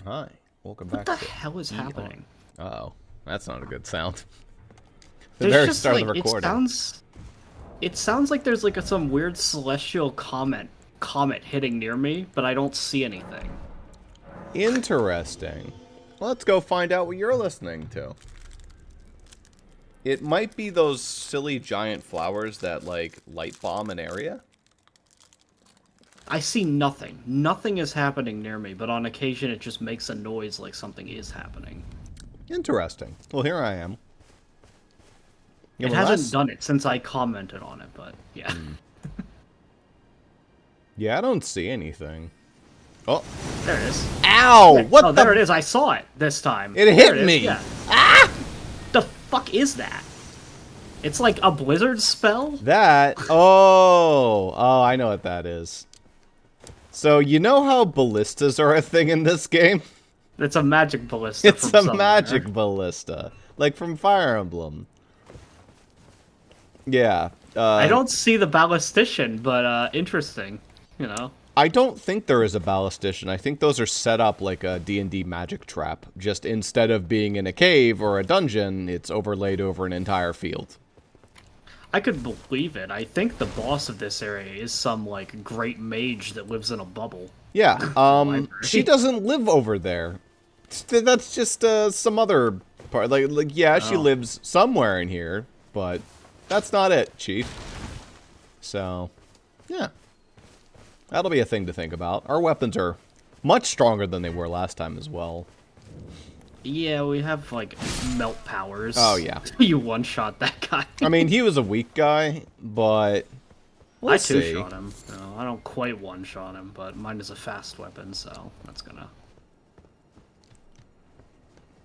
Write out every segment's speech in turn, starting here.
Hi, welcome What back the to hell is happening? Uh-oh, that's not a good sound. The There's very just start like of the recording. it sounds like there's like some weird celestial comet hitting near me, but I don't see anything. Interesting. Let's go find out what you're listening to. It might be those silly giant flowers that, like, light bomb an area. I see nothing. Nothing is happening near me, but on occasion it just makes a noise like something is happening. Interesting. Well, here I am. Yeah, It well, hasn't done it since I commented on it, but yeah. Yeah, I don't see anything. Oh. There it is. Ow! There. What oh, the? there it is. I saw it this time. It There hit is. me! Yeah. Ah! The fuck is that? It's like a blizzard spell? That? Oh, I know what that is. So, you know how ballistas are a thing in this game? It's a magic ballista It's from a somewhere. magic ballista. Like from Fire Emblem. Yeah. I don't see the ballistician, but interesting. You know. I don't think there is a ballistician. I think those are set up like a D&D magic trap. Just instead of being in a cave or a dungeon, it's overlaid over an entire field. I could believe it. I think the boss of this area is some, like, great mage that lives in a bubble. Yeah, she doesn't live over there. That's just some other part. Like yeah, she lives somewhere in here, but that's not it, Chief. So, yeah. That'll be a thing to think about. Our weapons are much stronger than they were last time as well. Yeah, we have, like, melt powers. Oh, yeah. You one-shot that guy. I mean, he was a weak guy, but we'll I see. two-shot him. No, I don't quite one-shot him, but mine is a fast weapon, so that's gonna...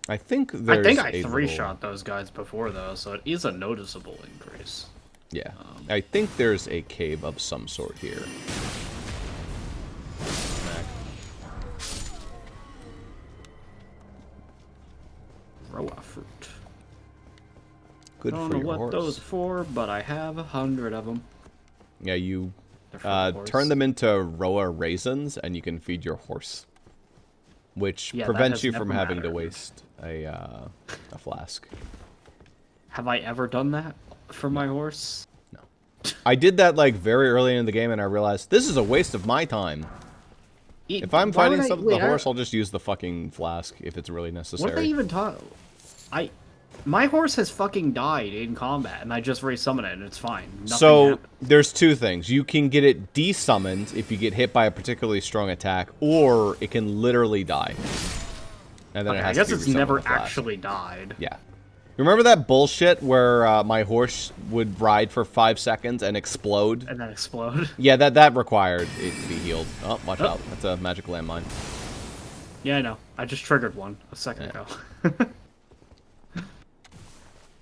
I think there's I three-shot those guys before, though, so it is a noticeable increase. Yeah. I think there's a cave of some sort here. Roa fruit. Good I for don't know your what horse. those for, but I have 100 of them. Yeah, you They're for the horse. turn them into Roa raisins, and you can feed your horse. Which Yeah, that prevents has you from never having to mattered. waste a flask. Have I ever done that for my horse? No. I did that, like, very early in the game, and I realized, this is a waste of my time. If I'm fighting the horse, I'll just use the fucking flask if it's really necessary. What are they even talking? My horse has fucking died in combat, and I just resummon it, and it's fine. Nothing So, happened. there's two things. You can get it desummoned if you get hit by a particularly strong attack, or it can literally die. And then it Okay, I has guess to be it's resummoned never with flask. actually died. Yeah. Remember that bullshit where my horse would ride for 5 seconds and explode? And then explode. Yeah, that required it to be healed. Oh, watch out. That's a magic landmine. Yeah, I know. I just triggered one a second ago.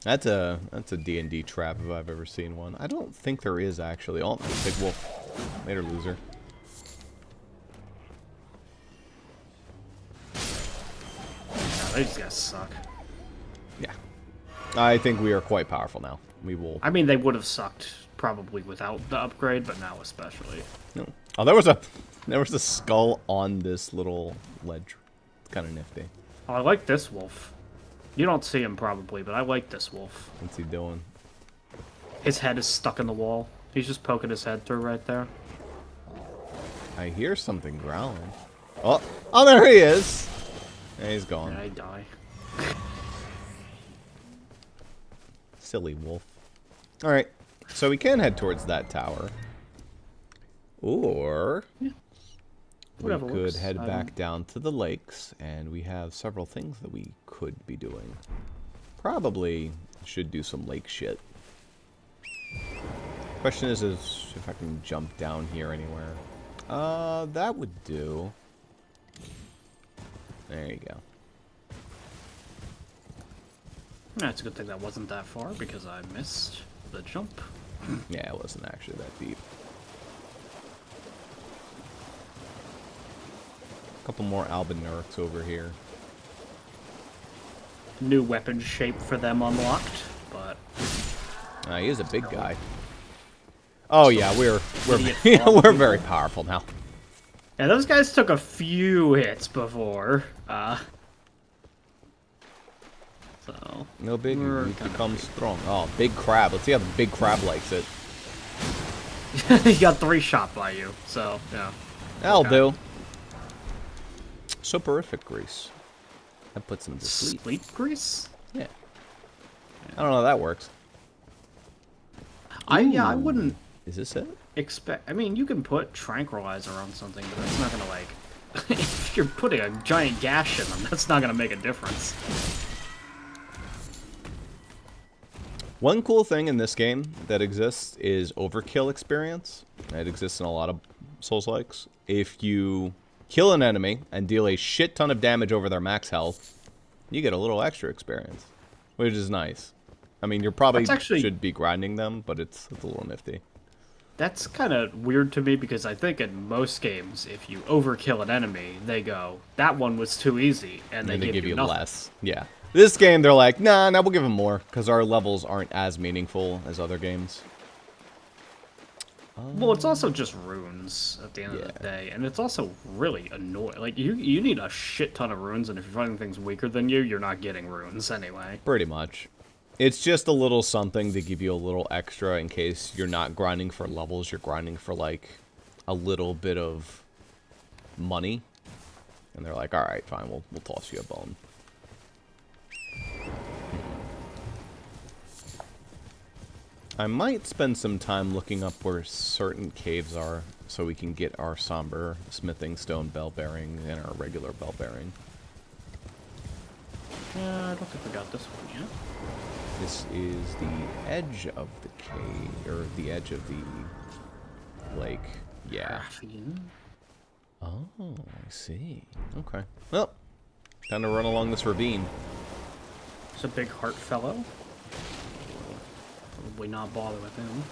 That's a D&D trap if I've ever seen one. I don't think there is, actually. Oh, big wolf. Later, loser. No, these guys suck. Yeah. I think we are quite powerful now. We will... I mean, they would have sucked probably without the upgrade, but now especially. No. Oh, there was a skull on this little ledge. It's kind of nifty. Oh, I like this wolf. You don't see him probably, but I like this wolf. What's he doing? His head is stuck in the wall. He's just poking his head through right there. I hear something growling. Oh, there he is. And he's gone. And I die. Silly wolf. Alright, so we can head towards that tower. Or Whatever we could works. head back down to the lakes, and we have several things that we could be doing. Probably should do some lake shit. Question is if I can jump down here anywhere. That would do. There you go. That's a good thing that wasn't that far, because I missed the jump. Yeah, it wasn't actually that deep. Couple more albinurics over here. New weapon shape for them unlocked, but... He is a big guy. Oh yeah, we're Idiot we're frog very people. powerful now. Yeah, those guys took a few hits before. So No big, you become strong. Oh, big crab. Let's see how the big crab likes it. He got 3 shot by you, so yeah. That'll do. Soporific grease. That puts him to sleep. Sleep grease? Yeah. I don't know how that works. I wouldn't. Is this it? I mean, you can put tranquilizer on something, but that's not gonna like. If you're putting a giant gash in them, that's not gonna make a difference. One cool thing in this game that exists is overkill experience. It exists in a lot of Souls-likes. If you kill an enemy and deal a shit ton of damage over their max health, you get a little extra experience, which is nice. I mean, you probably should be grinding them, but it's a little nifty. That's kind of weird to me because I think in most games, if you overkill an enemy, they go, that one was too easy, and they give you less. Yeah. This game, they're like, nah, we'll give them more, because our levels aren't as meaningful as other games. Well, it's also just runes at the end of the day, and it's also really annoying. Like, you need a shit ton of runes, and if you're finding things weaker than you, you're not getting runes anyway. Pretty much. It's just a little something to give you a little extra in case you're not grinding for levels, you're grinding for, like, a little bit of money. And they're like, alright, fine, we'll toss you a bone. I might spend some time looking up where certain caves are so we can get our somber smithing stone bell bearing and our regular bell bearing. I don't think we got this one yet. This is the edge of the cave, or the edge of the lake. Yeah. Oh, I see. Okay. Well, time to run along this ravine. There's a big heart fellow. Probably not bother with him.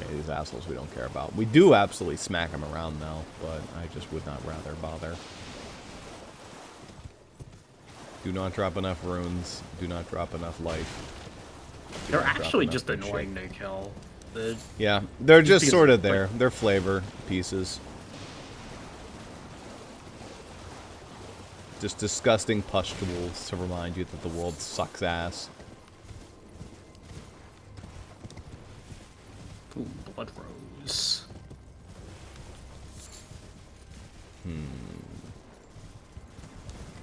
Yeah, these assholes we don't care about. We do absolutely smack them around though, but I just would not rather bother. Do not drop enough runes. Do not drop enough life. They're actually just annoying to kill. Yeah, they're just sort of there. They're flavor pieces. Just disgusting pustules to remind you that the world sucks ass. Ooh, blood rose.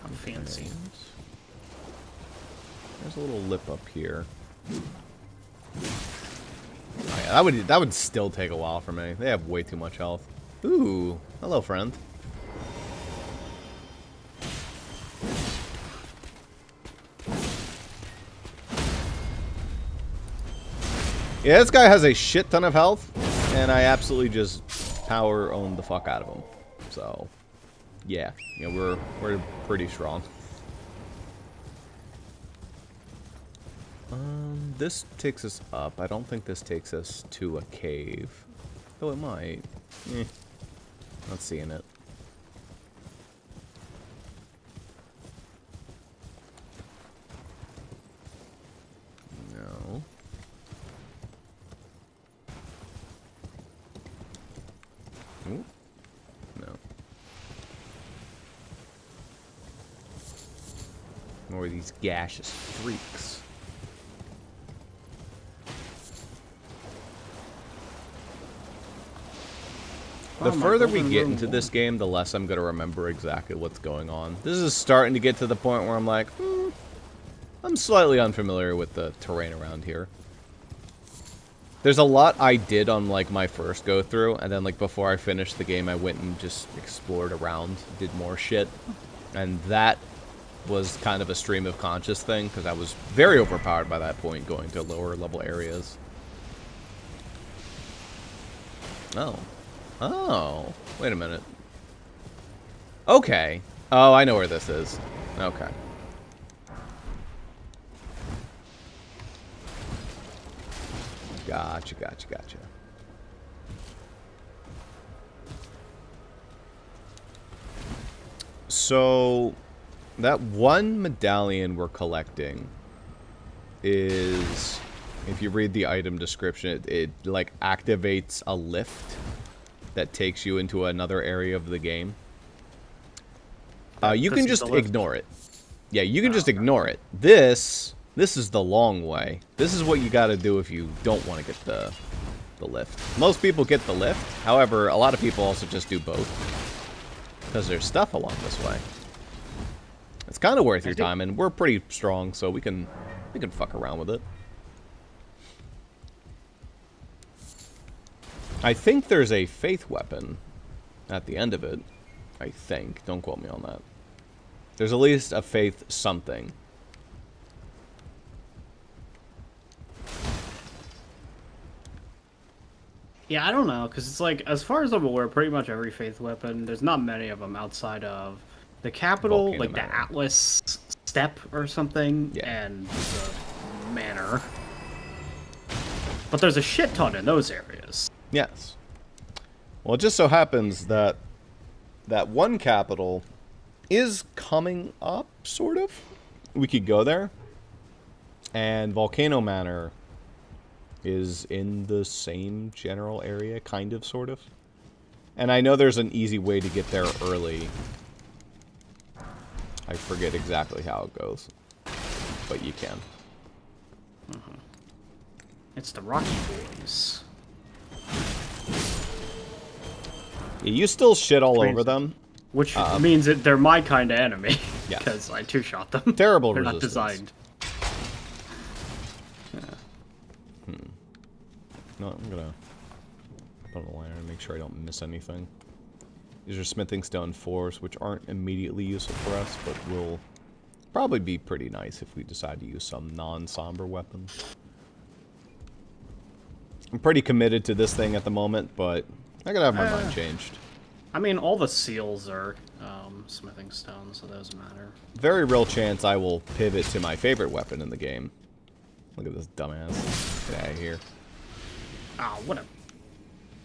How fancy. There's a little lip up here. Oh yeah, that would still take a while for me. They have way too much health. Ooh, hello, friend. Yeah, this guy has a shit ton of health, and I absolutely just power own the fuck out of him. So, yeah, we're pretty strong. This takes us up. I don't think this takes us to a cave. Oh, it might. Not seeing it. No. Ooh. No. More of these gaseous freaks. The further we get into this game, the less I'm going to remember exactly what's going on. This is starting to get to the point where I'm like, I'm slightly unfamiliar with the terrain around here. There's a lot I did on, like, my first go-through, and then, like, before I finished the game, I went and just explored around, did more shit. And that was kind of a stream of conscious thing, because I was very overpowered by that point, going to lower-level areas. Oh. Oh, wait a minute. Okay. Oh, I know where this is. Okay. Gotcha. So, that one medallion we're collecting is, if you read the item description, it like activates a lift. that takes you into another area of the game. You can just ignore it. Yeah, you can just ignore it. This is the long way. This is what you got to do if you don't want to get the lift. Most people get the lift. However, a lot of people also just do both. Because there's stuff along this way. It's kind of worth your time, and we're pretty strong, so we can fuck around with it. I think there's a faith weapon at the end of it. I think. Don't quote me on that. There's at least a faith something. Yeah, I don't know, because it's like, as far as I'm aware, pretty much every faith weapon, there's not many of them outside of the capital, Volcano like Manor. the Atlas Step or something, Yeah. and the Manor. But there's a shit ton in those areas. Yes. Well, it just so happens that that one capital is coming up, sort of. We could go there. And Volcano Manor is in the same general area, kind of, sort of. And I know there's an easy way to get there early. I forget exactly how it goes. But you can. It's the Rocky Boys. Yeah, you still shit all over them. Which means that they're my kind of enemy. Yeah. Because I two-shot them. Terrible They're resistance. not designed. No, I'm gonna put on the lantern and make sure I don't miss anything. These are smithing stone 4s, which aren't immediately useful for us, but will probably be pretty nice if we decide to use some non-somber weapon. I'm pretty committed to this thing at the moment, but I gotta have my mind changed. I mean, all the seals are smithing stone, so it doesn't matter. Very real chance I will pivot to my favorite weapon in the game. Look at this dumbass. Get out of here. Oh, what a...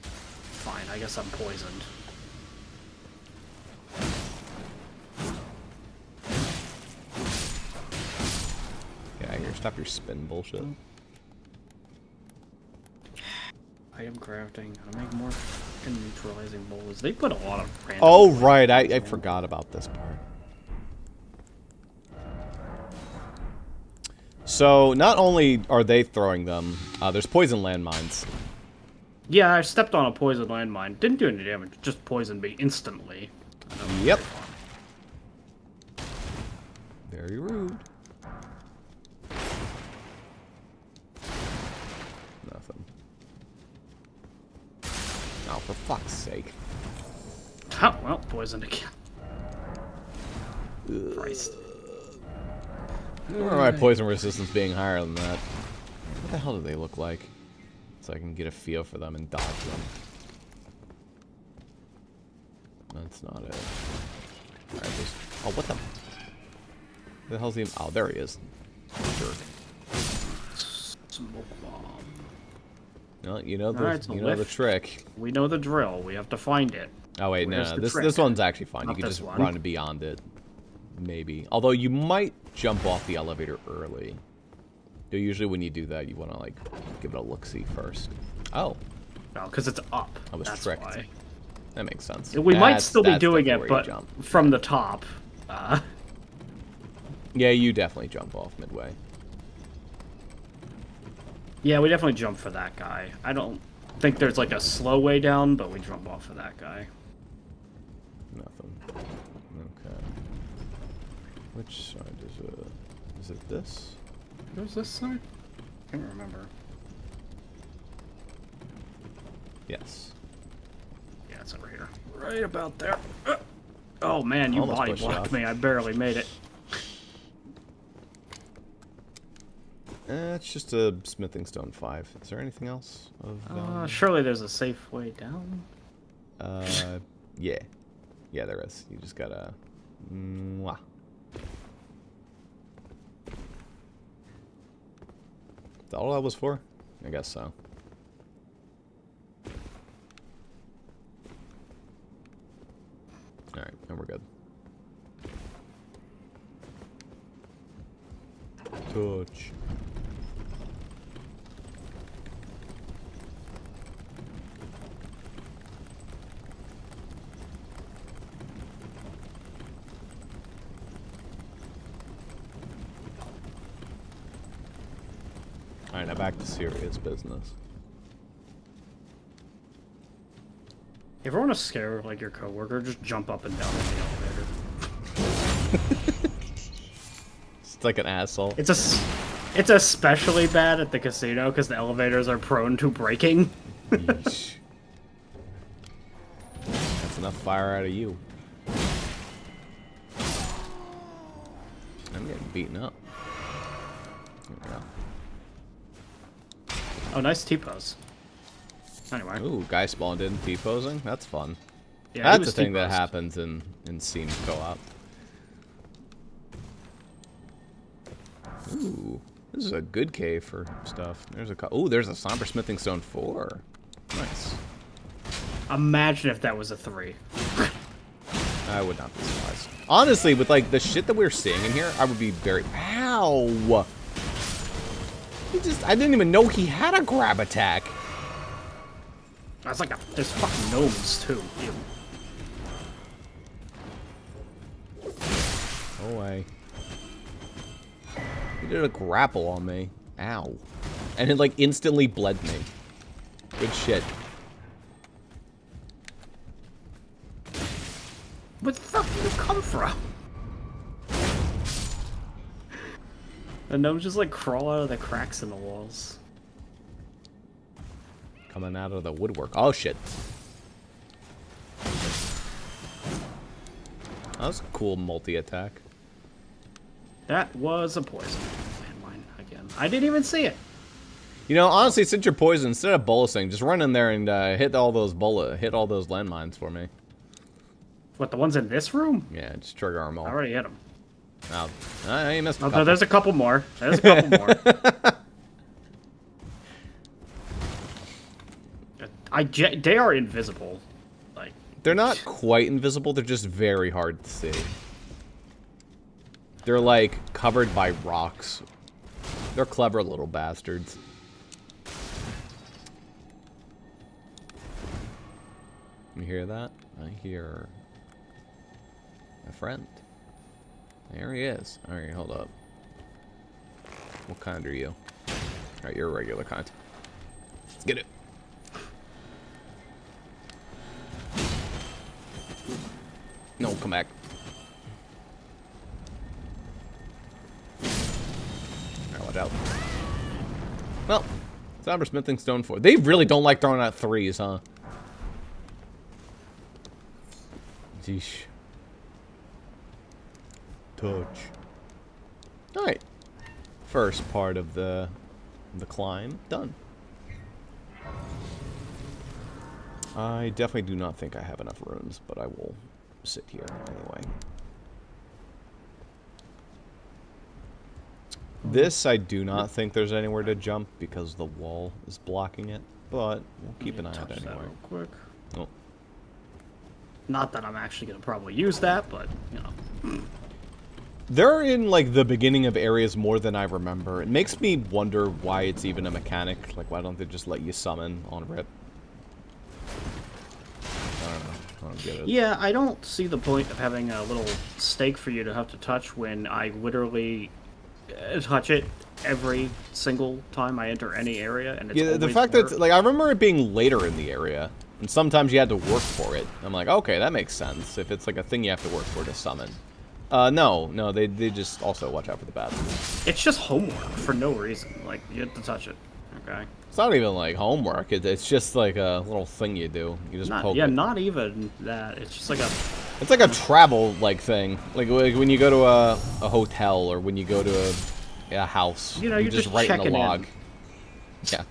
Fine, I guess I'm poisoned. Get out of here. Stop your spin bullshit. Item crafting. How to make more neutralizing bullets. They put a lot of random... Oh, right. I forgot about this part. So, not only are they throwing them, there's poison landmines. Yeah, I stepped on a poison landmine. Didn't do any damage, just poisoned me instantly. Yep. Very rude. Nothing. Oh, for fuck's sake. Oh, well, poisoned again. Christ. I remember my poison resistance being higher than that. What the hell do they look like? So I can get a feel for them and dodge them. That's not it. Alright, just... Oh, what the hell's he... Oh, there he is. Jerk. Smoke bomb. No, you know the, Alright, you know the trick. We know the drill. We have to find it. Oh, wait, Where's no. the This trick? one's actually fine. Not You can this just one. run beyond it. Maybe. Although you might jump off the elevator early. Though usually when you do that, you want to, like, give it a look-see first. Oh. No, because it's up. I was That's tricked. why. That makes sense. We might still be That's doing definitely it, where you but jump. from the top. Yeah, you definitely jump off midway. Yeah, we definitely jump for that guy. I don't think there's like a slow way down, but we jump off for that guy. Nothing. Okay. Which side is it? Is it this? Where's this side? I can't remember. Yes. Yeah, it's over here. Right about there. Oh man, you Almost body pushed it blocked off. me. I barely made it. It's just a smithing stone 5. Is there anything else of value? Surely there's a safe way down. Yeah. Yeah, there is. You just gotta... Mwah. Is that all that was for? I guess so. Alright, and we're good. Touch. Alright, now back to serious business. If you want to scare like your coworker, just jump up and down in the elevator. It's like an asshole. It's especially bad at the casino because the elevators are prone to breaking. Yeesh. That's enough fire out of you. I'm getting beaten up. There we go. Oh, nice T-pose. Anyway. Ooh, guy spawned in T-posing? That's fun. Yeah, That's the thing that happens in Seams co-op. Ooh, this is a good cave for stuff. There's a ooh, there's a somber smithing stone 4. Nice. Imagine if that was a 3. I would not be surprised. Honestly, with like the shit that we're seeing in here, I would be very. Ow! I didn't even know he had a grab attack. That's like there's fucking gnomes too. Ew. No way. He did a grapple on me. Ow. And it like instantly bled me. Good shit. Where the fuck did you come from? The gnomes just like crawl out of the cracks in the walls. Coming out of the woodwork. Oh shit. That was a cool multi-attack. That was a poison landmine again. I didn't even see it. You know, honestly, since you're poisoned, instead of bolusing, just run in there and hit all those landmines for me. What, the ones in this room? Yeah, just trigger them all. I already hit them. Oh, I missed a Oh, couple. there's a couple more. There's a couple more. They are invisible. Like They're not quite invisible. They're just very hard to see. They're like covered by rocks. They're clever little bastards. You hear that? I hear a friend. There he is. Alright, hold up. What kind are you? Alright, you're a regular kind. Let's get it. No, come back. Alright, what out? Well, Somber Smithing Stone 4. They really don't like throwing out 3s, huh? Jeesh. Touch. Alright. First part of the climb done. I definitely do not think I have enough runes, but I will sit here anyway. This, I do not think there's anywhere to jump because the wall is blocking it, but we'll keep an eye out anyway. Real quick. Oh. Not that I'm actually going to probably use that, but, you know. They're in, like, the beginning of areas more than I remember. It makes me wonder why it's even a mechanic. Like, why don't they just let you summon on rip? I don't know. I don't get it. Yeah, I don't see the point of having a little stake for you to have to touch when I literally touch it every single time I enter any area. And it's yeah, the fact that, like, I remember it being later in the area. And sometimes you had to work for it. I'm like, okay, that makes sense. If it's like a thing you have to work for to summon. No, they just also watch out for the bad ones. It's just homework for no reason. Like, you have to touch it, okay? It's not even like homework. It's just like a little thing you do. You just poke yeah, it. not even that. It's just like a... It's like a travel like thing. Like when you go to a hotel or when you go to a house. You know, you're just write in a log. Yeah.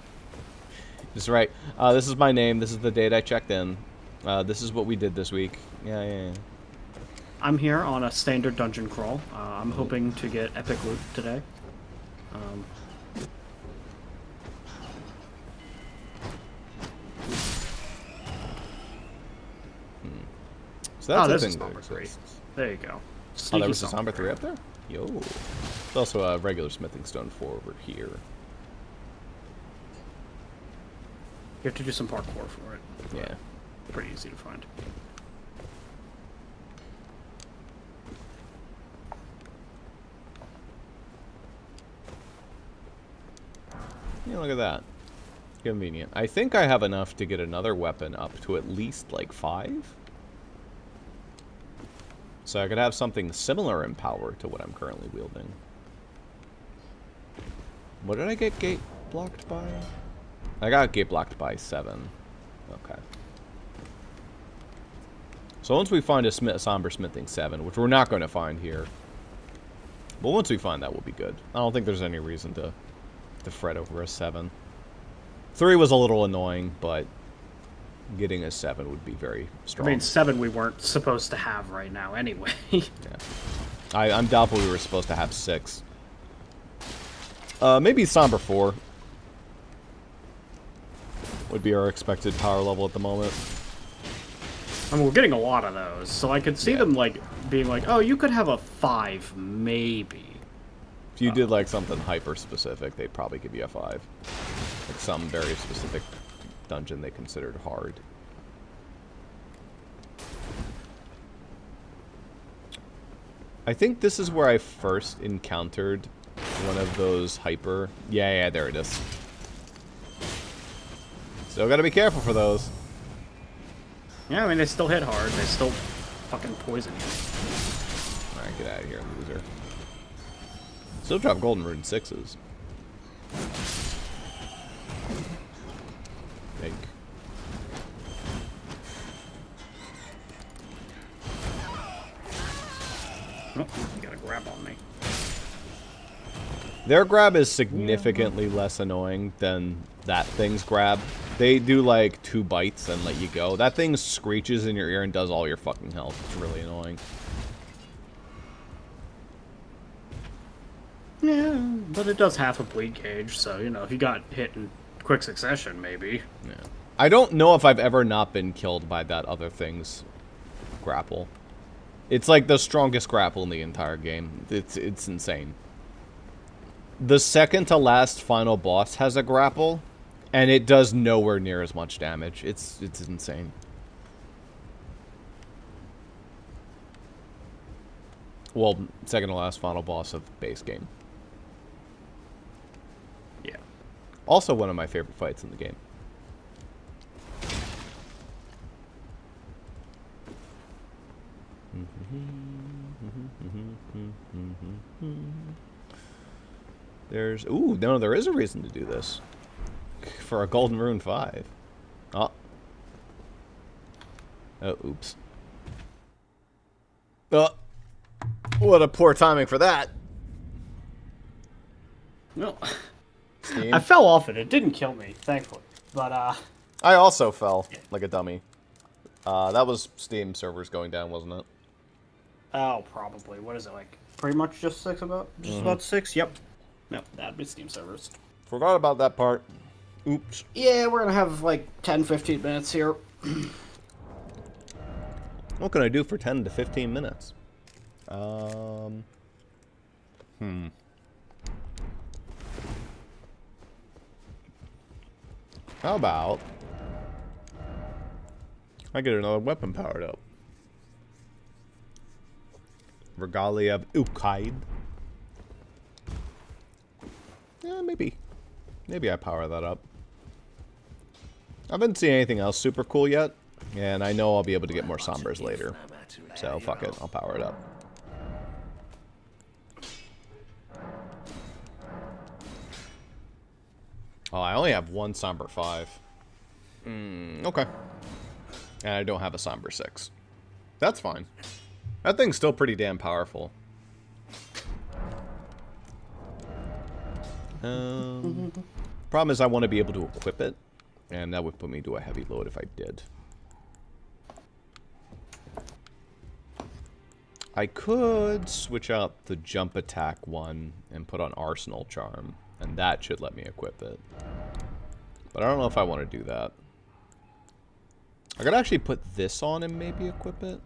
Just right. This is my name. This is the date I checked in. This is what we did this week. Yeah. I'm here on a standard dungeon crawl. I'm hoping to get epic loot today. So that's a Somber 3. There you go. Oh, there was a Somber 3 up there? Yo. There's also a regular Smithing Stone 4 over here. You have to do some parkour for it. Yeah. Pretty easy to find. Yeah, look at that. Convenient. I think I have enough to get another weapon up to at least, like, 5? So I could have something similar in power to what I'm currently wielding. What did I get gate blocked by? I got gate blocked by 7. Okay. So once we find a Somber Smithing 7, which we're not going to find here, but once we find that, we'll be good. I don't think there's any reason to fret over a 7. 3 was a little annoying, but getting a 7 would be very strong. I mean, 7 we weren't supposed to have right now anyway. Yeah. I'm doubtful we were supposed to have 6. Maybe Somber 4 would be our expected power level at the moment. I mean, we're getting a lot of those, so I could see them, like, being like, oh, you could have a 5, maybe. If you did, like, something hyper-specific, they'd probably give you a 5. Like some very specific dungeon they considered hard. I think this is where I first encountered one of those hyper... Yeah, there it is. Still gotta be careful for those. Yeah, I mean, they still hit hard. They still fucking poison you. Alright, get out of here, loser. Still drop golden rune 6s. Think. Oh, you got a grab on me. Their grab is significantly less annoying than that thing's grab. They do like 2 bites and let you go. That thing screeches in your ear and does all your fucking health. It's really annoying. Yeah, but it does half a bleed gauge, so, you know, if you got hit in quick succession, maybe. Yeah. I don't know if I've ever not been killed by that other thing's grapple. It's like the strongest grapple in the entire game. It's insane. The second to last final boss has a grapple, and it does nowhere near as much damage. It's insane. Well, second to last final boss of base game. Yeah. Also one of my favorite fights in the game. There's... Ooh, no, there is a reason to do this. For a Golden Rune 5. Oh. Oh, oops. Oh. What a poor timing for that. No. Steam? I fell off it. It didn't kill me, thankfully. But, I also fell like a dummy. That was Steam servers going down, wasn't it? Oh, probably. What is it, like? Pretty much just 6 about? Just about 6? Yep. No, that'd be Steam servers. Forgot about that part. Oops. Yeah, we're gonna have, like, 10-15 minutes here. What can I do for 10 to 15 minutes? How about I get another weapon powered up? Regalia of Ukaid. Yeah, maybe. Maybe I power that up. I haven't seen anything else super cool yet, and I know I'll be able to get more Sombers later. So, fuck it. I'll power it up. Oh, I only have one Somber 5. Okay. And I don't have a Somber 6. That's fine. That thing's still pretty damn powerful. Problem is I want to be able to equip it, and that would put me to a heavy load if I did. I could switch out the jump attack one and put on Arsenal Charm, and that should let me equip it. But I don't know if I want to do that. I could actually put this on and maybe equip it.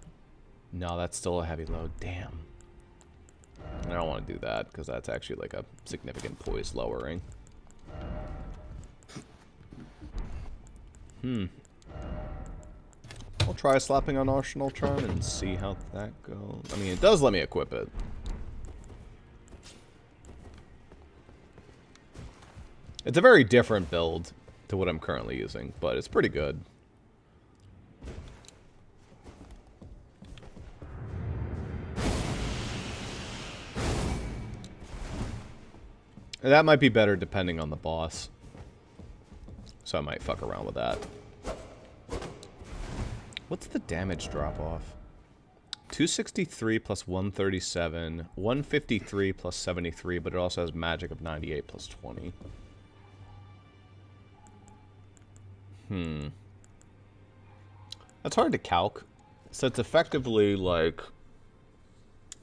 No, that's still a heavy load. Damn. I don't want to do that, because that's actually like a significant poise lowering. I'll try slapping on Arsenal Charm and see how that goes. I mean, it does let me equip it. It's a very different build to what I'm currently using, but it's pretty good. And that might be better depending on the boss. So I might fuck around with that. What's the damage drop-off? 263 plus 137, 153 plus 73, but it also has magic of 98 plus 20. That's hard to calc. So it's effectively like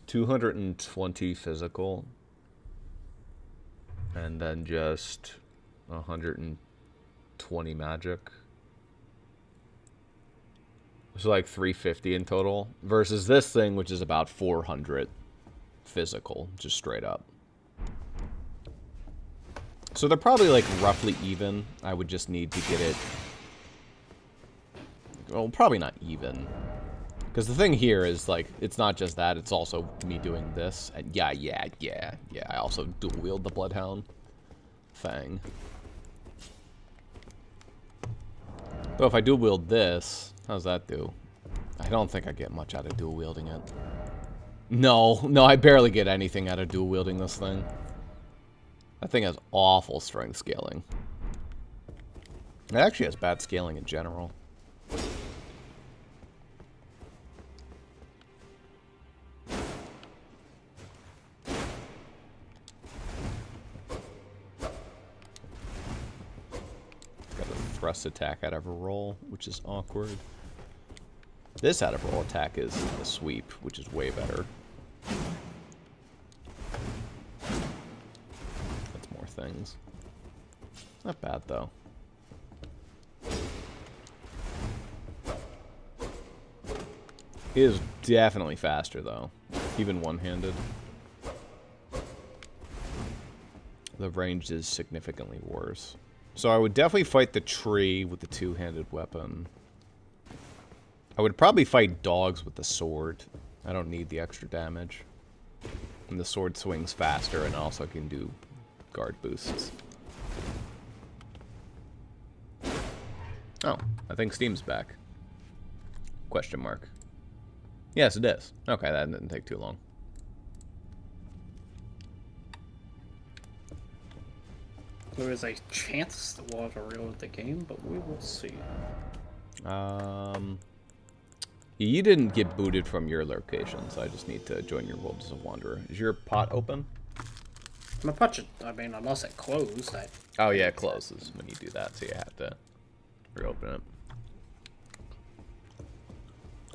220 physical. And then just 120 magic. So like 350 in total. Versus this thing, which is about 400 physical, just straight up. So they're probably like roughly even. I would just need to get it... Well, probably not even. Because the thing here is, like, it's not just that, it's also me doing this. And yeah, I also dual wield the Bloodhound thing. But if I dual wield this, how's that do? I don't think I get much out of dual wielding it. No, I barely get anything out of dual wielding this thing. That thing has awful strength scaling. It actually has bad scaling in general. Thrust attack out of a roll, which is awkward. This out of roll attack is the sweep, which is way better. That's more things. Not bad, though. It is definitely faster, though. Even one-handed. The range is significantly worse. So I would definitely fight the tree with the two-handed weapon. I would probably fight dogs with the sword. I don't need the extra damage. And the sword swings faster and also can do guard boosts. Oh, I think Steam's back. Question mark. Yes, it is. Okay, that didn't take too long. There is a chance that we'll have to reload the game, but we will see. You didn't get booted from your location, so I just need to join your world as a wanderer. Is your pot open? My pot should, I mean, unless it closed. Oh yeah, it closes when you do that, so you have to reopen it.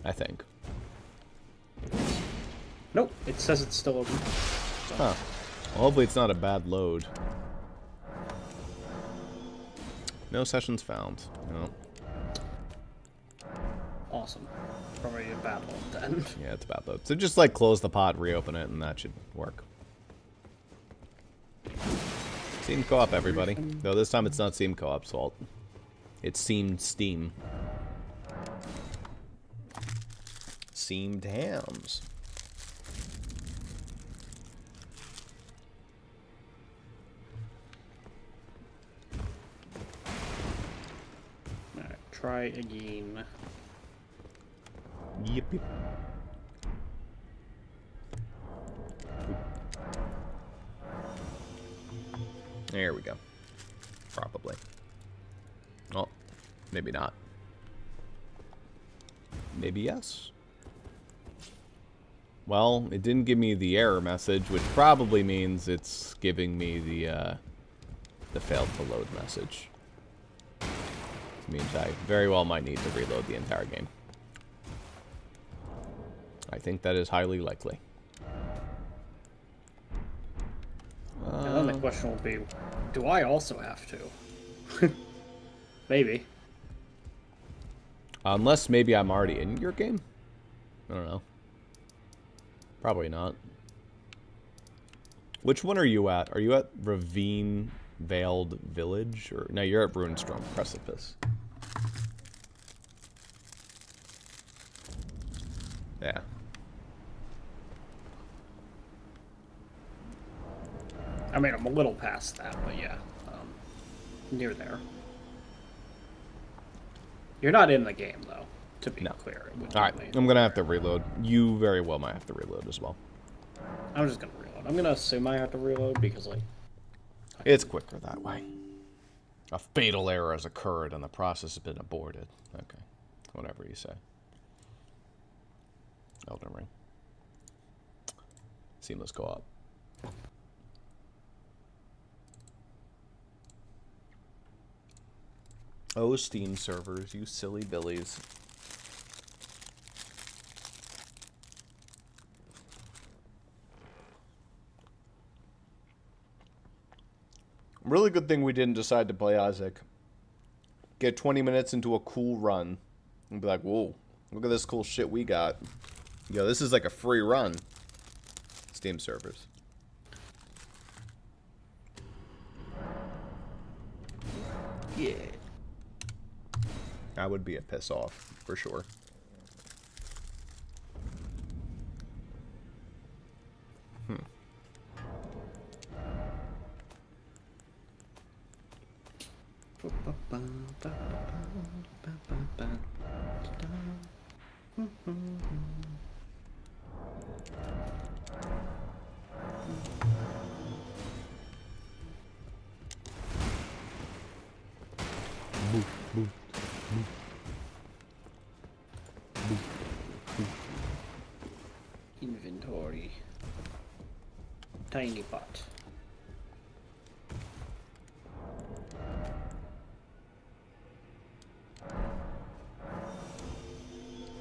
I think. Nope, it says it's still open. So. Huh. Well, hopefully it's not a bad load. No sessions found. No. Awesome. Probably a bad load then. Yeah, it's a bad load. So just like close the pot, reopen it, and that should work. Steam co-op, everybody. Though this time it's not Steam co-op's fault. It's seamed Steam. Seamed hams. Alright, try again. Yep. There we go. Probably. Oh, maybe not. Maybe yes. Well, it didn't give me the error message, which probably means it's giving me the failed to load message. Which means I very well might need to reload the entire game. I think that is highly likely. And then the question will be, do I also have to? Maybe. Unless maybe I'm already in your game? I don't know. Probably not. Which one are you at? Are you at Ravine Veiled Village? Or no, you're at Ruinstrom Precipice. Yeah. I mean, I'm a little past that, but yeah. near there. You're not in the game, though, to be clear. Alright, I'm going to have to reload. You very well might have to reload as well. I'm just going to reload. I'm going to assume I have to reload because, like... It's quicker that way. A fatal error has occurred and the process has been aborted. Okay. Whatever you say. Elden Ring. Seamless co-op. Oh, Steam servers, you silly billies. Really good thing we didn't decide to play Isaac. Get 20 minutes into a cool run. And be like, whoa, look at this cool shit we got. Yo, this is like a free run. Steam servers. Yeah. That would be a piss off, for sure. Inventory. Tiny pot.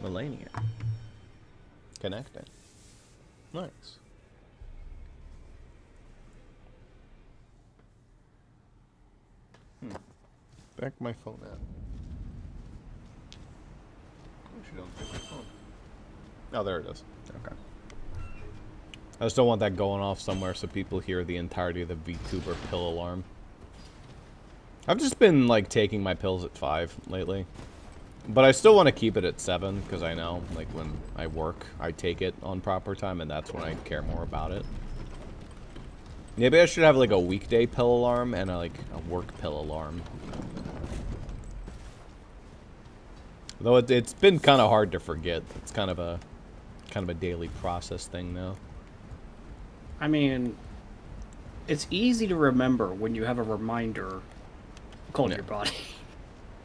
Melania. Connecting. Nice. Back my phone out. Oh, she don't take my phone. Oh, there it is. Okay. I just don't want that going off somewhere so people hear the entirety of the VTuber pill alarm. I've just been, like, taking my pills at 5 lately. But I still want to keep it at 7, because I know, like, when I work, I take it on proper time, and that's when I care more about it. Maybe I should have, like, a weekday pill alarm and, a work pill alarm. Though it's been kind of hard to forget. It's kind of a daily process thing now. I mean, it's easy to remember when you have a reminder called your body.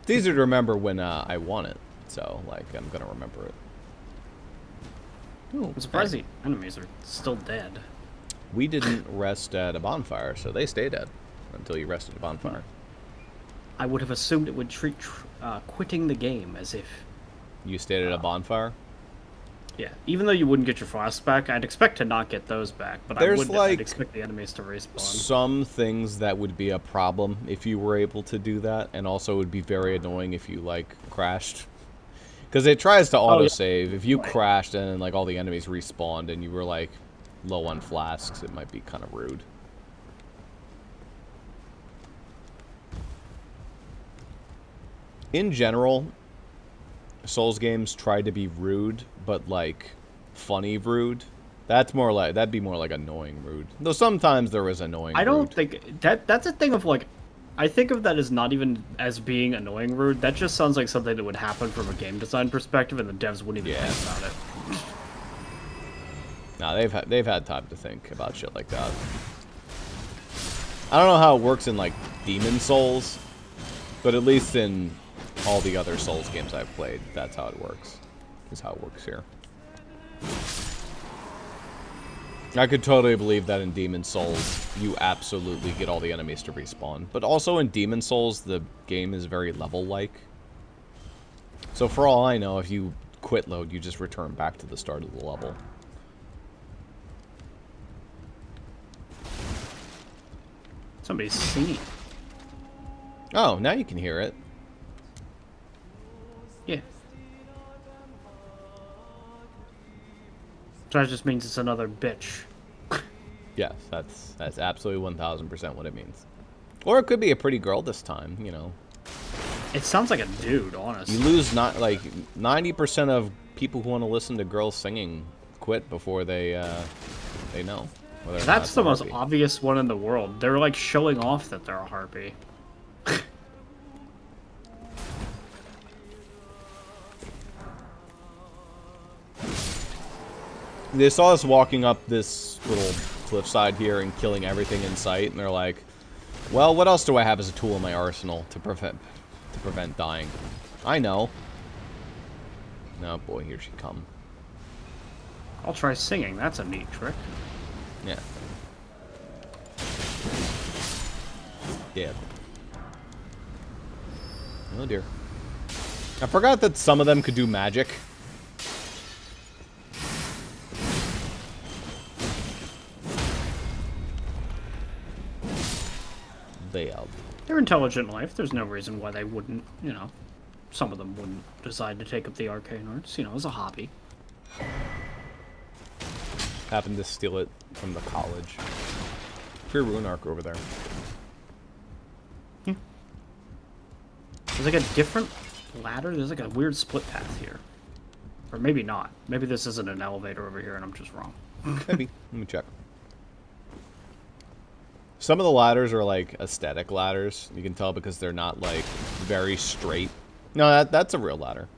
It's easier to remember when I want it, so, like, I'm gonna remember it. Ooh, I'm surprised the enemies are still dead. We didn't rest at a bonfire, so they stay dead until you rest at a bonfire. I would have assumed it would treat quitting the game as if... You stayed at a bonfire? Yeah, even though you wouldn't get your flasks back, I'd expect to not get those back, but I'd expect the enemies to respawn. Some things that would be a problem if you were able to do that, and also it would be very annoying if you, like, crashed. Because it tries to autosave. If you crashed and, like, all the enemies respawned and you were, like, low on flasks, it might be kind of rude. In general, Souls games try to be rude, but, like, funny rude. That'd be more like annoying rude. Though sometimes there is annoying I don't rude. think... That's a thing of, like... I think of that as not even as being annoying rude. That just sounds like something that would happen from a game design perspective, and the devs wouldn't even think about it. Nah, they've had time to think about shit like that. I don't know how it works in, like, Demon Souls, but at least in all the other Souls games I've played, that's how it works. Is how it works here. I could totally believe that in Demon Souls, you absolutely get all the enemies to respawn. But also in Demon Souls, the game is very level-like. So for all I know, if you quit load, you just return back to the start of the level. Somebody's singing. Oh, now you can hear it. Yeah. So that just means it's another bitch. Yes, that's absolutely 1000% what it means. Or it could be a pretty girl this time, you know. It sounds like a dude, honestly. You lose not like 90% of people who want to listen to girls singing quit before they know. That's the most obvious one in the world. They're like showing off that they're a harpy. They saw us walking up this little cliffside here and killing everything in sight, and they're like, well, what else do I have as a tool in my arsenal to prevent dying? I know. Oh boy, here she come. I'll try singing. That's a neat trick. Yeah. Yeah. Oh dear. I forgot that some of them could do magic. They're intelligent life. There's no reason why they wouldn't, you know, some of them wouldn't decide to take up the arcane arts, you know, as a hobby. Happened to steal it from the college. Pure Rune Arc over there. Yeah. There's like a different ladder. There's like a weird split path here. Or maybe not. Maybe this isn't an elevator over here and I'm just wrong. Maybe. Let me check. Some of the ladders are like aesthetic ladders. You can tell because they're not like very straight. No, that's a real ladder.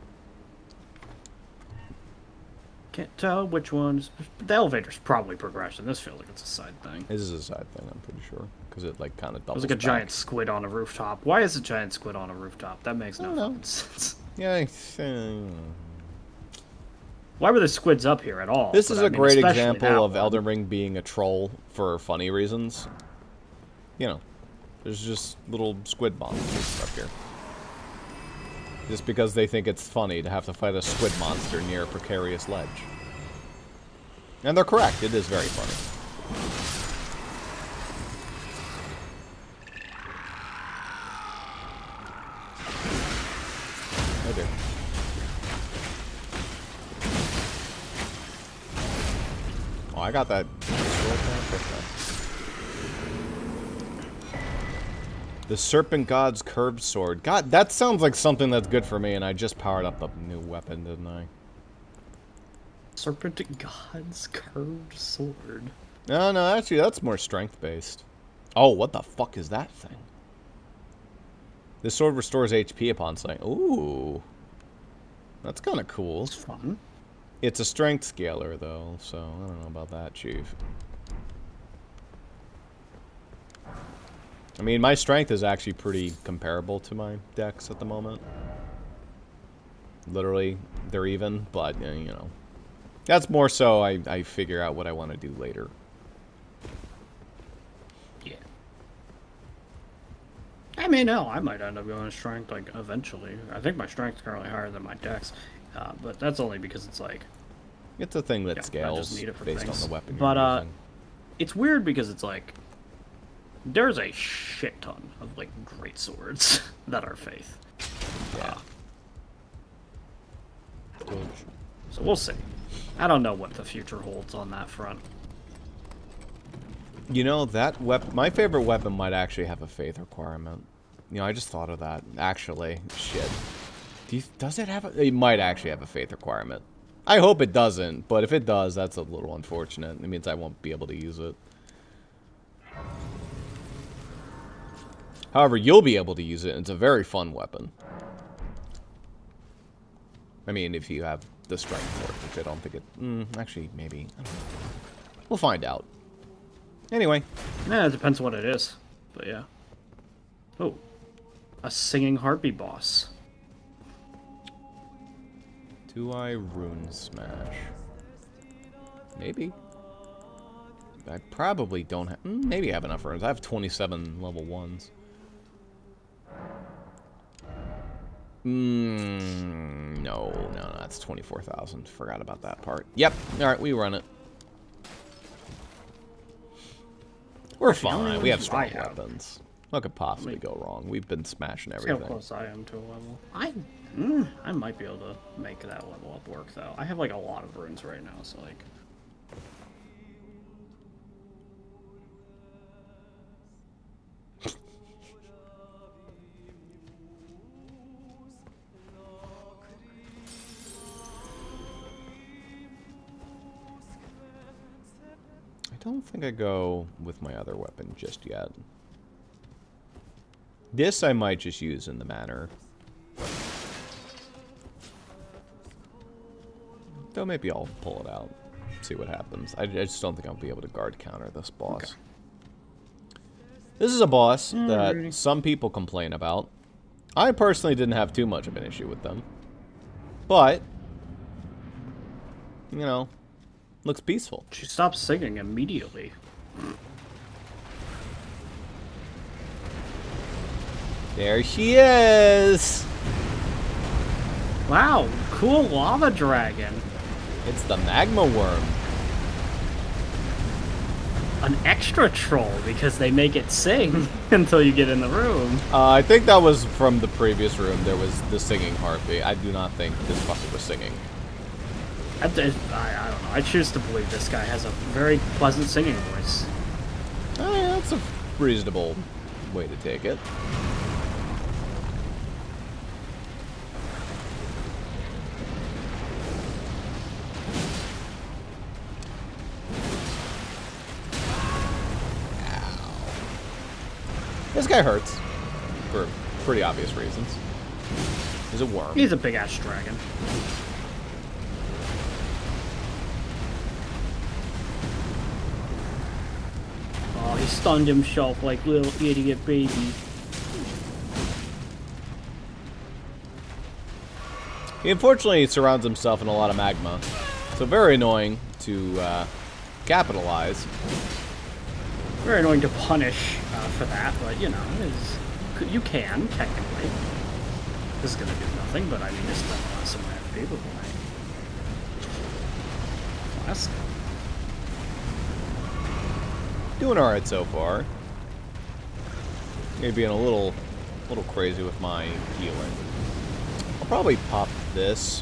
Can't tell which ones. The elevator's probably progression. This feels like it's a side thing. This is a side thing, I'm pretty sure. Because it like kind of doubles There's like a back. giant squid on a rooftop. Why is a giant squid on a rooftop? That makes no fucking sense. Yeah. Why were the squids up here at all? This is a great example of one. Elden Ring being a troll for funny reasons. You know, there's just little squid monsters up here. Just because they think it's funny to have to fight a squid monster near a precarious ledge. And they're correct, it is very funny. Oh dear. Oh, I got that. The Serpent God's Curved Sword. God, that sounds like something that's good for me, and I just powered up a new weapon, didn't I? Serpent God's Curved Sword. No, actually, that's more strength-based. Oh, what the fuck is that thing? This sword restores HP upon sight. Ooh. That's kind of cool. It's fun. It's a strength scaler, though, so I don't know about that, Chief. I mean, my strength is actually pretty comparable to my dex at the moment. Literally, they're even, but, you know. That's more so I figure out what I want to do later. Yeah. I mean, no, I might end up going to strength, like, eventually. I think my strength's currently higher than my dex, but that's only because it's, like... It's a thing that scales based on the weapon you're using. It's weird because it's, like... There's a shit ton of, like, great swords that are faith. Yeah. So we'll see. I don't know what the future holds on that front. You know, that weapon... My favorite weapon might actually have a faith requirement. You know, I just thought of that. Actually, shit. Does it have a... It might actually have a faith requirement. I hope it doesn't, but if it does, that's a little unfortunate. It means I won't be able to use it. However, you'll be able to use it, and it's a very fun weapon. I mean, if you have the strength for it, which I don't think it... actually, maybe. I don't know. We'll find out. Anyway. Yeah, it depends what it is. But yeah. Oh. A singing harpy boss. Do I rune smash? Maybe. I probably don't have... maybe I have enough runes. I have 27 level 1s. No, that's 24,000. Forgot about that part. Yep. Alright, we run it. We're fine. We have strong weapons. What could possibly go wrong? We've been smashing everything. See how close I am to a level. I might be able to make that level up work, though. I have, like, a lot of runes right now, so, like... I don't think I go with my other weapon just yet. This I might just use in the manor. Though maybe I'll pull it out. see what happens. I just don't think I'll be able to guard counter this boss. Okay. This is a boss that some people complain about. I personally didn't have too much of an issue with them. But, you know, looks peaceful. She stopped singing immediately. There she is! Wow, cool lava dragon. It's the magma worm. An extra troll because they make it sing until you get in the room. I think that was from the previous room. There was the singing harpy. I do not think this fucker was singing. I don't know. I choose to believe this guy has a very pleasant singing voice. Yeah, that's a reasonable way to take it. This guy hurts, for pretty obvious reasons. He's a worm. He's a big-ass dragon. Oh, he stunned himself like little idiot baby. He unfortunately surrounds himself in a lot of magma, so very annoying to capitalize. Very annoying to punish for that, but you know, you can, technically. This is gonna do nothing, but I need to spend lots of my FP before I... Classic. Doing alright so far. Maybe being a little crazy with my healing. I'll probably pop this.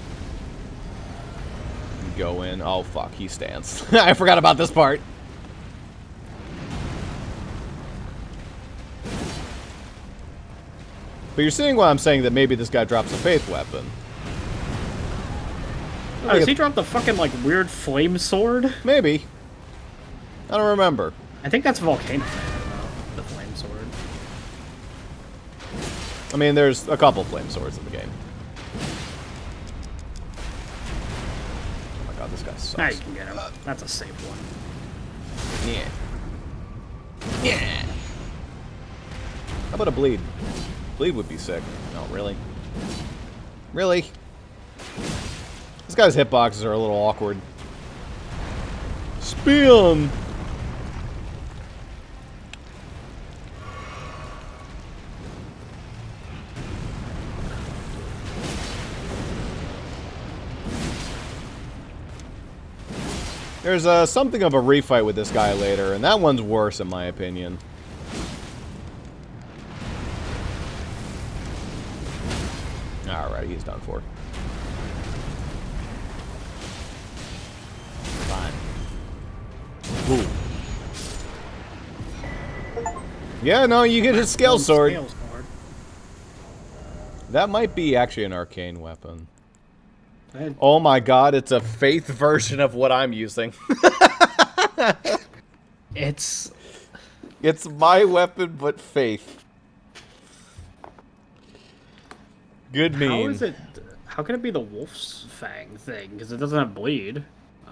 And go in. Oh fuck, he stands. I forgot about this part. But you're seeing why I'm saying that maybe this guy drops a faith weapon. Oh, does he drop the fucking, like, weird flame sword? Maybe. I don't remember. I think that's Volcano, the flame sword. I mean, there's a couple flame swords in the game. Oh my god, this guy sucks. Now you can get him. That's a safe one. Yeah. Yeah. How about a bleed? Bleed would be sick. No, really? Really? This guy's hitboxes are a little awkward. Spin! There's something of a refight with this guy later, and that one's worse in my opinion. Alright, he's done for. Fine. Ooh. Yeah, no, you get his scale sword. That might be actually an arcane weapon. Oh my god, it's a faith version of what I'm using. It's my weapon, but faith. Good meme. How is it? How can it be the wolf's fang thing? Because it doesn't have bleed.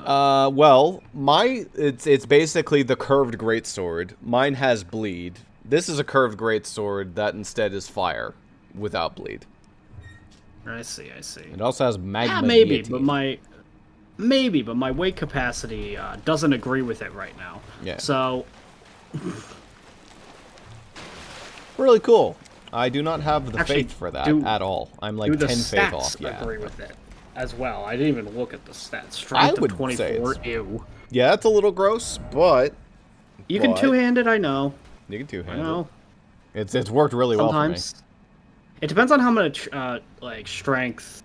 Well, it's basically the curved greatsword. Mine has bleed. This is a curved greatsword that instead is fire, without bleed. I see. It also has magma. Yeah, maybe, deity. but my weight capacity doesn't agree with it right now. Yeah. So. Really cool. I do not have the Actually, faith for that at all. I'm like 10 faith off. Yeah. Agree with it as well. I didn't even look at the stats. I Strength would of 24. say it's... Ew. Yeah, it's a little gross, but You can two-hand it. I know. You can two-hand I know. it. It's worked really well for me. It depends on how much like strength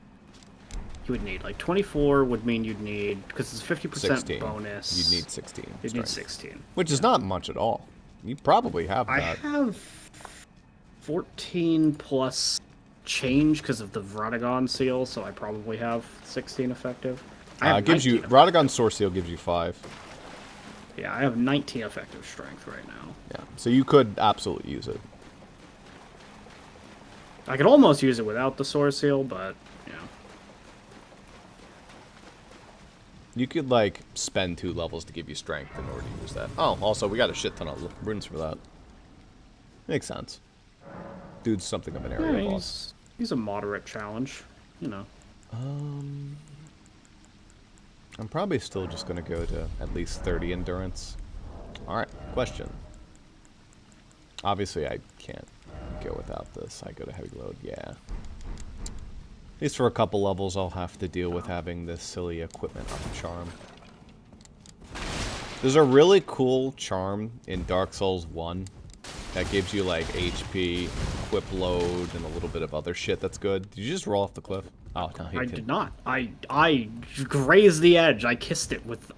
you would need. Like 24 would mean you'd need, because it's 50% bonus. You'd need 16. You'd need 16. Which is not much at all. You probably have that. I have 14 plus change because of the Vrodagon seal, so I probably have 16 effective. Gives you Vrodagon Source Seal gives you 5. Yeah, I have 19 effective strength right now. Yeah, so you could absolutely use it. I could almost use it without the Source Seal, but, you know. You could, like, spend 2 levels to give you strength in order to use that. Oh, also, we got a shit ton of runes for that. Makes sense. Dude's something of an area boss. He's a moderate challenge, you know. I'm probably still just going to go to at least 30 endurance. Alright, question. Obviously, I can't go without this. I go to heavy load, yeah. At least for a couple levels, I'll have to deal with having this silly equipment up charm. There's a really cool charm in Dark Souls 1 that gives you, like, HP, equip load, and a little bit of other shit that's good. Did you just roll off the cliff? Oh, no, you I didn't. did not. I grazed the edge. I kissed it with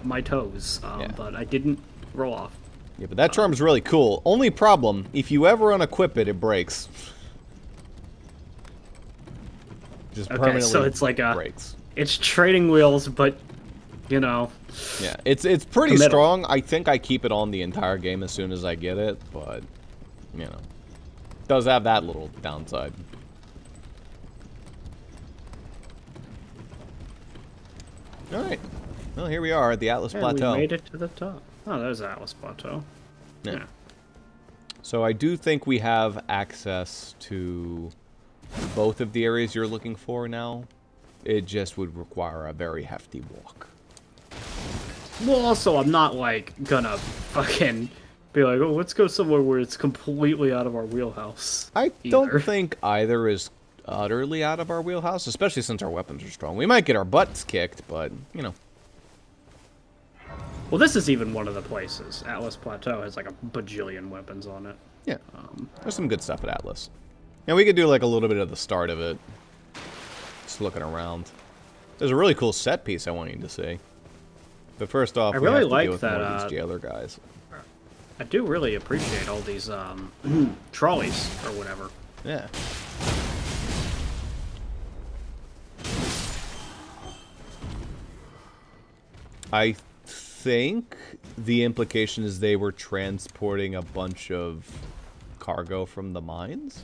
my toes, Yeah. but I didn't roll off. Yeah, but that charm's really cool. Only problem, if you ever unequip it, it breaks. Just permanently so it's like breaks. It's training wheels, but, you know. Yeah, it's pretty strong. I think I keep it on the entire game as soon as I get it, but, you know. It does have that little downside. Alright. Well, here we are at the Atlas Plateau. We made it to the top. Oh, there's the Atlas Plateau. Yeah. So I do think we have access to both of the areas you're looking for now. It just would require a very hefty walk. Well, also, I'm not, like, gonna fucking be like, oh, let's go somewhere where it's completely out of our wheelhouse. I don't think either is utterly out of our wheelhouse, especially since our weapons are strong. We might get our butts kicked, but, you know. Well, this is even one of the places. Atlas Plateau has, like, a bajillion weapons on it. Yeah. There's some good stuff at Atlas. And we could do, like, a little bit of the start of it. Just looking around. There's a really cool set piece I want you to see. But first off, I really we have to like deal with that, more of these jailer guys. I do really appreciate all these trolleys or whatever. Yeah. I think the implication is they were transporting a bunch of cargo from the mines,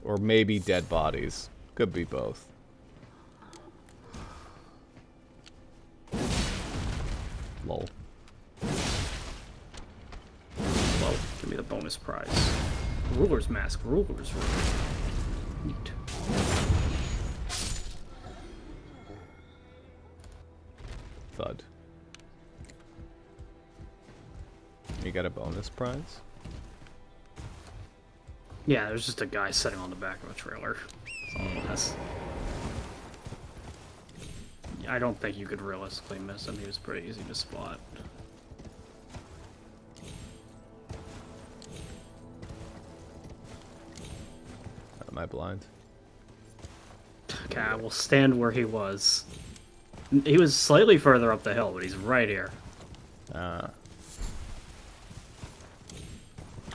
or maybe dead bodies. Could be both. Lol. Well, give me the bonus prize. Ruler's mask. Ruler's room. Neat. Thud. You got a bonus prize? Yeah, there's just a guy sitting on the back of a trailer. That's all it has. I don't think you could realistically miss him. He was pretty easy to spot. Am I blind? Okay, I will stand where he was. He was slightly further up the hill, but he's right here.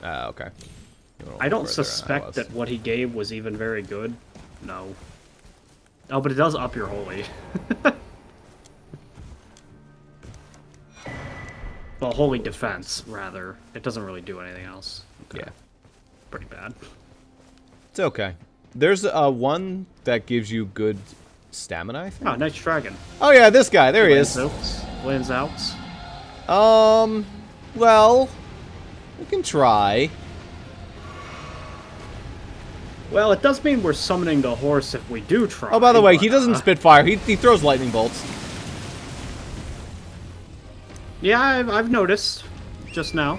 Okay. I don't suspect that what he gave was even very good. No. Oh, but it does up your holy. Well, holy defense, rather. It doesn't really do anything else. Okay. Yeah. Pretty bad. It's okay. There's one that gives you good stamina, I think. Oh, nice dragon. Oh yeah, this guy. There he is. Lands out. Well, we can try. Well, it does mean we're summoning the horse if we do try. Oh, by the way, he doesn't spit fire. He throws lightning bolts. Yeah, I've noticed. Just now.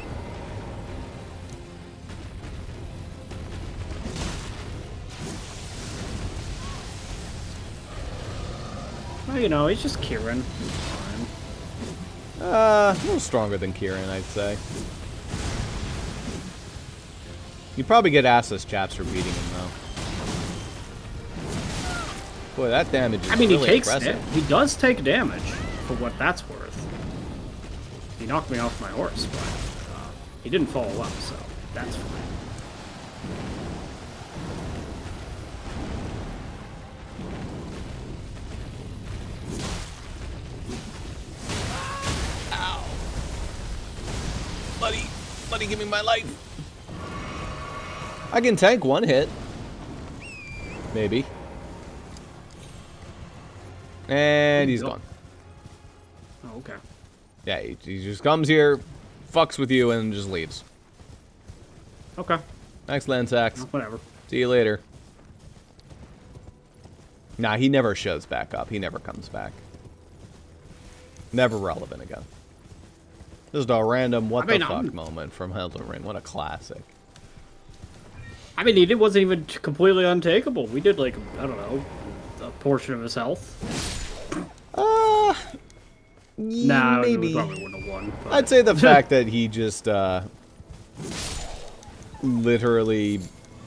Well, you know, he's just Kieran. He's fine. A little stronger than Kieran, I'd say. You probably get assless chaps for beating him, though. Boy, that damage is really impressive. He does take damage, for what that's worth. He knocked me off my horse, but he didn't follow up, so that's fine. Ow! Buddy, give me my life. I can tank one hit. Maybe. And he's gone. Oh, okay. Yeah, he just comes here, fucks with you, and just leaves. Okay. Thanks, Lansax. Well, whatever. See you later. Nah, he never shows back up. He never comes back. Never relevant again. Just a random what the fuck moment from Elden Ring. What a classic. I mean, it wasn't even completely untakeable. We did, like, I don't know, a portion of his health. Nah, maybe. we probably wouldn't have won. But... I'd say the fact that he just, literally,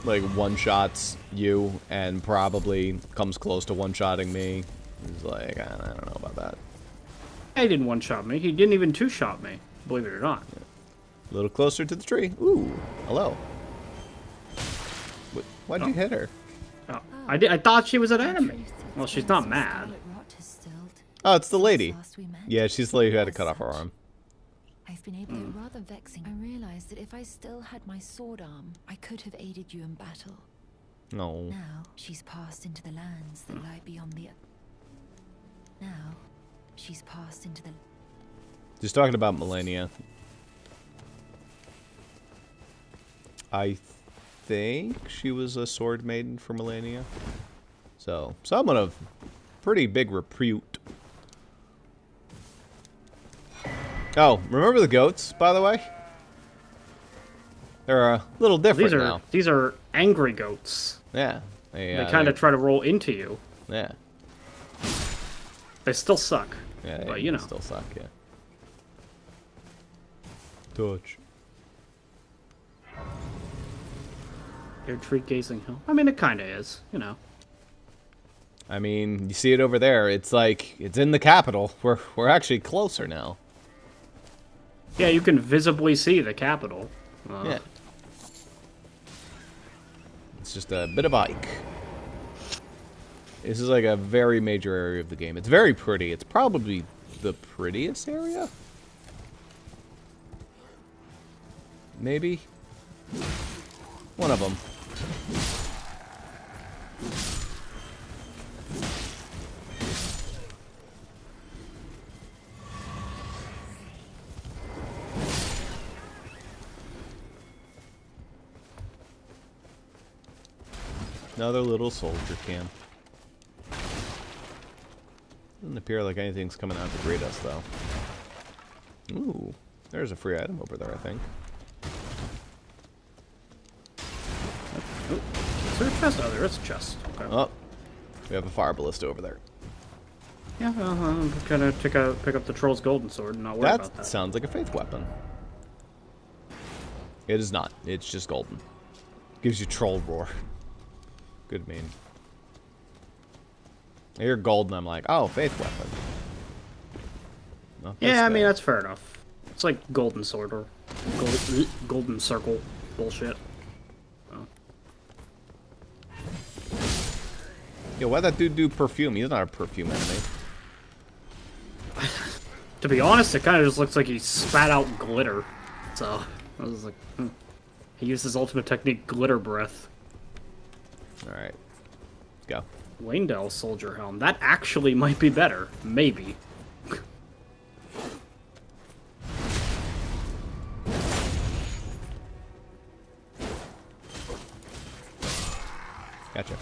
like, one-shots you and probably comes close to one-shotting me is like, I don't know about that. He didn't one-shot me. He didn't even two-shot me, believe it or not. Yeah. A little closer to the tree. Ooh, hello. Why'd you hit her? Oh, I thought she was an enemy. Well, she's not mad. Oh, it's the lady. Yeah, she's the lady who had to cut off her arm. I've been able to rather vexing. I realized that if I still had my sword arm, I could have aided you in battle. No. Now she's passed into the lands that lie beyond the. Now she's passed into the. Just talking about Millennia. I think she was a sword maiden for Millennia. So, someone of pretty big repute. Oh, remember the goats, by the way? They're a little different now. These are angry goats. Yeah. They kind of try to roll into you. Yeah. They still suck. Yeah, but you know. They still suck, yeah. Touch. Air tree gazing hill. I mean, it kind of is, you know. I mean, you see it over there. It's like, it's in the capital. We're actually closer now. Yeah, you can visibly see the capital. Yeah. It's just a bit of a hike. This is like a very major area of the game. It's very pretty. It's probably the prettiest area? Maybe? One of them. Another little soldier camp. Doesn't appear like anything's coming out to greet us, though. Ooh, there's a free item over there, I think. Oh, is there a chest? Oh, there is a chest. Okay. Oh, we have a fire ballista over there. Yeah, I'm gonna pick up the troll's golden sword and not worry about that. That sounds like a faith weapon. It is not. It's just golden. Gives you troll roar. Good meme. I hear gold and I'm like, oh, faith weapon. Well, yeah, I mean, that's fair enough. It's like golden sword or golden circle bullshit. Oh. Yo, why'd that dude do perfume? He's not a perfume enemy. To be honest, it kind of just looks like he spat out glitter. So, I was like, He used his ultimate technique, glitter breath. Alright. Let's go. Waindell soldier helm. That actually might be better. Maybe. Gotcha.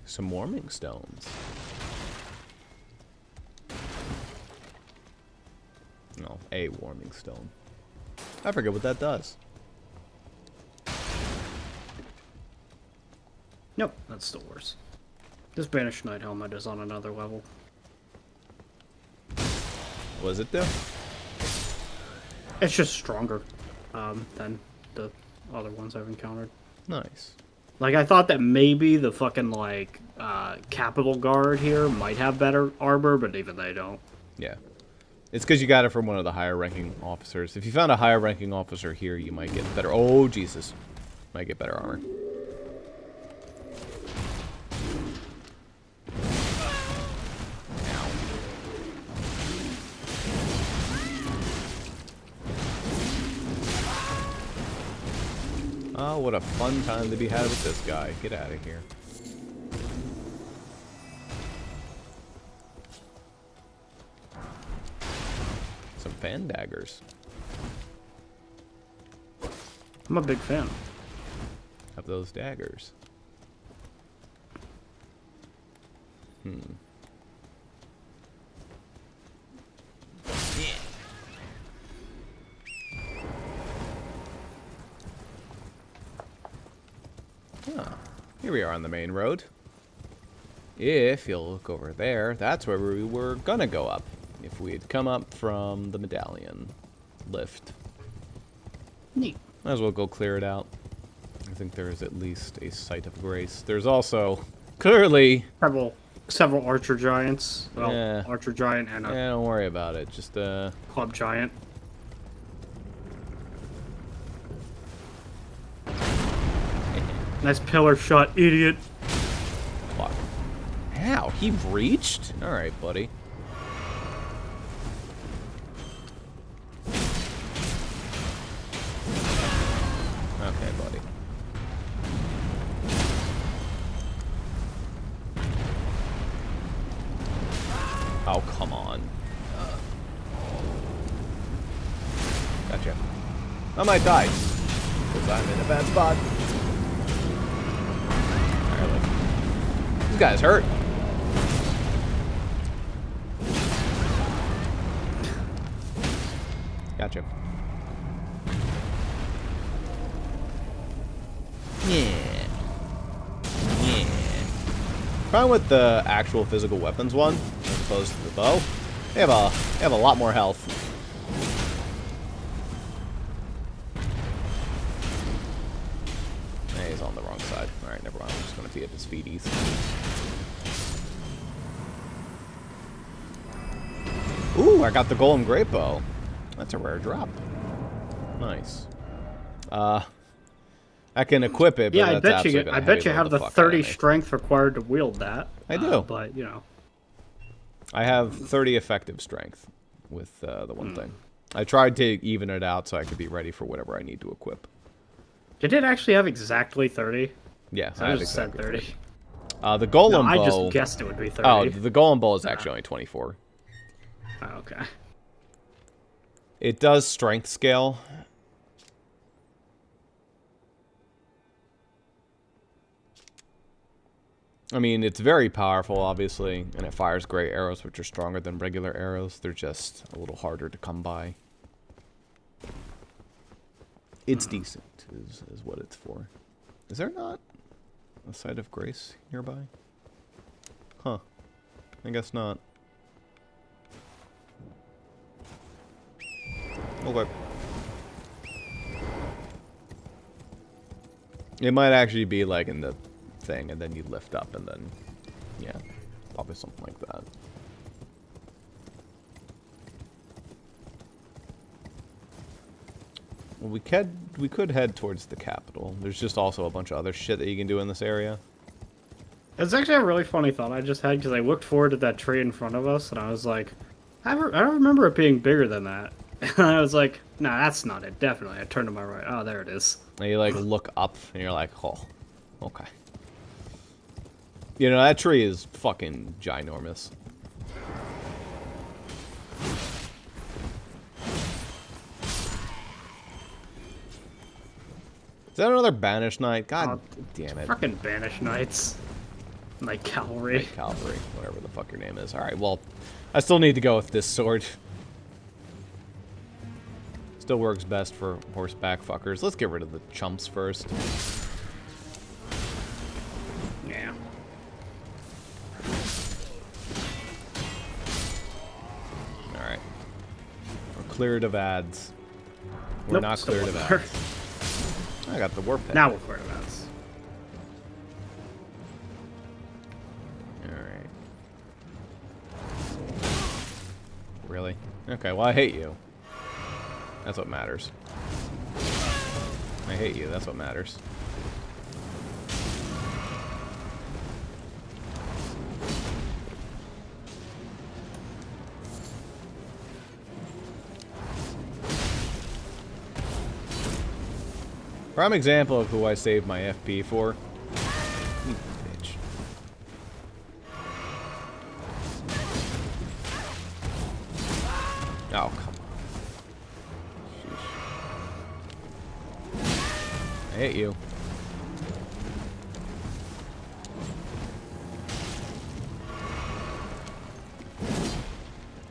Some warming stones. No, a warming stone. I forget what that does. Nope, that's still worse. This Banished Knight helmet is on another level. What does it do? It's just stronger than the other ones I've encountered. Nice. Like, I thought that maybe the fucking, like, Capital Guard here might have better armor, but even they don't. Yeah. It's because you got it from one of the higher ranking officers. If you found a higher ranking officer here, you might get better. Oh, Jesus. Might get better armor. Oh, what a fun time to be had with this guy. Get out of here. Some fan daggers. I'm a big fan. Of those daggers. Oh, here we are on the main road. If you'll look over there, that's where we were gonna go up. If we had come up from the medallion lift. Neat. Might as well go clear it out. I think there is at least a site of grace. There's also, clearly... Several archer giants. Well, Yeah. archer giant and a don't worry about it. Just, club giant. Nice pillar shot, idiot. Fuck. How? He reached? Alright, buddy. Okay, buddy. Oh, come on. Gotcha. I might die. Because I'm in a bad spot. Alright, look. This guy's hurt. Gotcha. Yeah. Problem with the actual physical weapons one, as opposed to the bow, they have a lot more health. Hey, he's on the wrong side. Alright, never mind. I'm just gonna be at his feeties. Ooh, I got the golem great bow. That's a rare drop. Nice. I can equip it, but Yeah, that's I bet you have the 30 strength required to wield that. I do. But, you know. I have 30 effective strength with the one thing. I tried to even it out so I could be ready for whatever I need to equip. Did it actually have exactly 30? Yes, I have just said 30. The golem No, bow... I just guessed it would be 30. Oh, the golem bow is actually only 24. Oh, okay. It does strength scale. I mean, it's very powerful, obviously, and it fires great arrows, which are stronger than regular arrows. They're just a little harder to come by. It's decent, is what it's for. Is there not a site of grace nearby? Huh. I guess not. Okay. It might actually be like in the thing, and then you lift up, and then, yeah, probably something like that. Well, we could head towards the capital. There's just also a bunch of other shit that you can do in this area. It's actually a really funny thought I just had, because I looked forward to that tree in front of us, and I was like, I don't remember it being bigger than that. And I was like, nah, that's not it, definitely. I turned to my right. Oh, there it is. And you, like, look up, and you're like, oh, okay. You know, that tree is fucking ginormous. Is that another Banished Knight? God damn it. Fucking Banished Knights. Like cavalry. Cavalry, whatever the fuck your name is. Alright, well, I still need to go with this sword. Still works best for horseback fuckers. Let's get rid of the chumps first. Yeah. Alright. We're cleared of ads. We're Nope, not still cleared of one more. ads. I got the warp pit. Now we're cleared of ads. Alright. Really? Okay, well I hate you. That's what matters. I hate you, that's what matters. Prime example of who I saved my FP for. You bitch. Oh, come on. Sheesh. I hate you.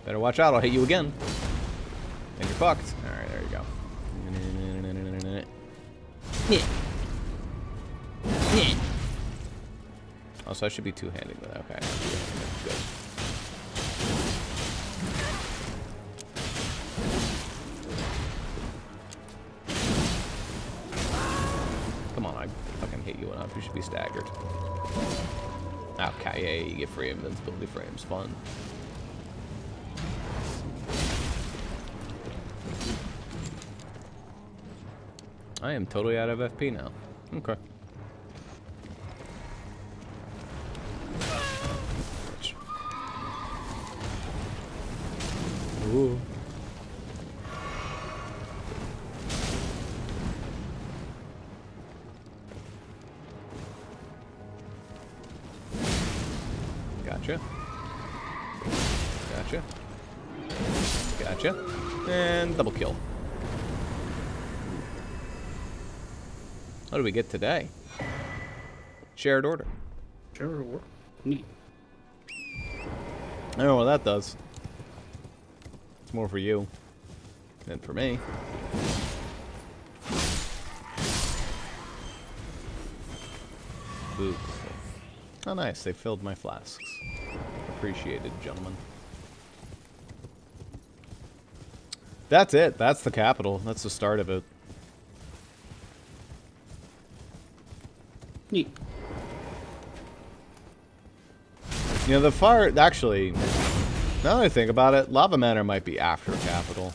Better watch out, I'll hit you again. And you're fucked. Alright, there you go. Oh, so I should be two-handed with that. Okay. Good. Come on, I fucking hit you enough. You should be staggered. Okay, yeah, you get free invincibility frames. Fun. I am totally out of FP now. Okay. Ooh. Gotcha. Gotcha. Gotcha. And double kill. What do we get today? Shared order. Shared order. Neat. I don't know what that does. It's more for you than for me. Ooh. Oh, nice. They filled my flasks. Appreciated, gentlemen. That's it. That's the capital. That's the start of it. Neat. You know, the fire... Actually, now that I think about it, Lava Manor might be after Capital.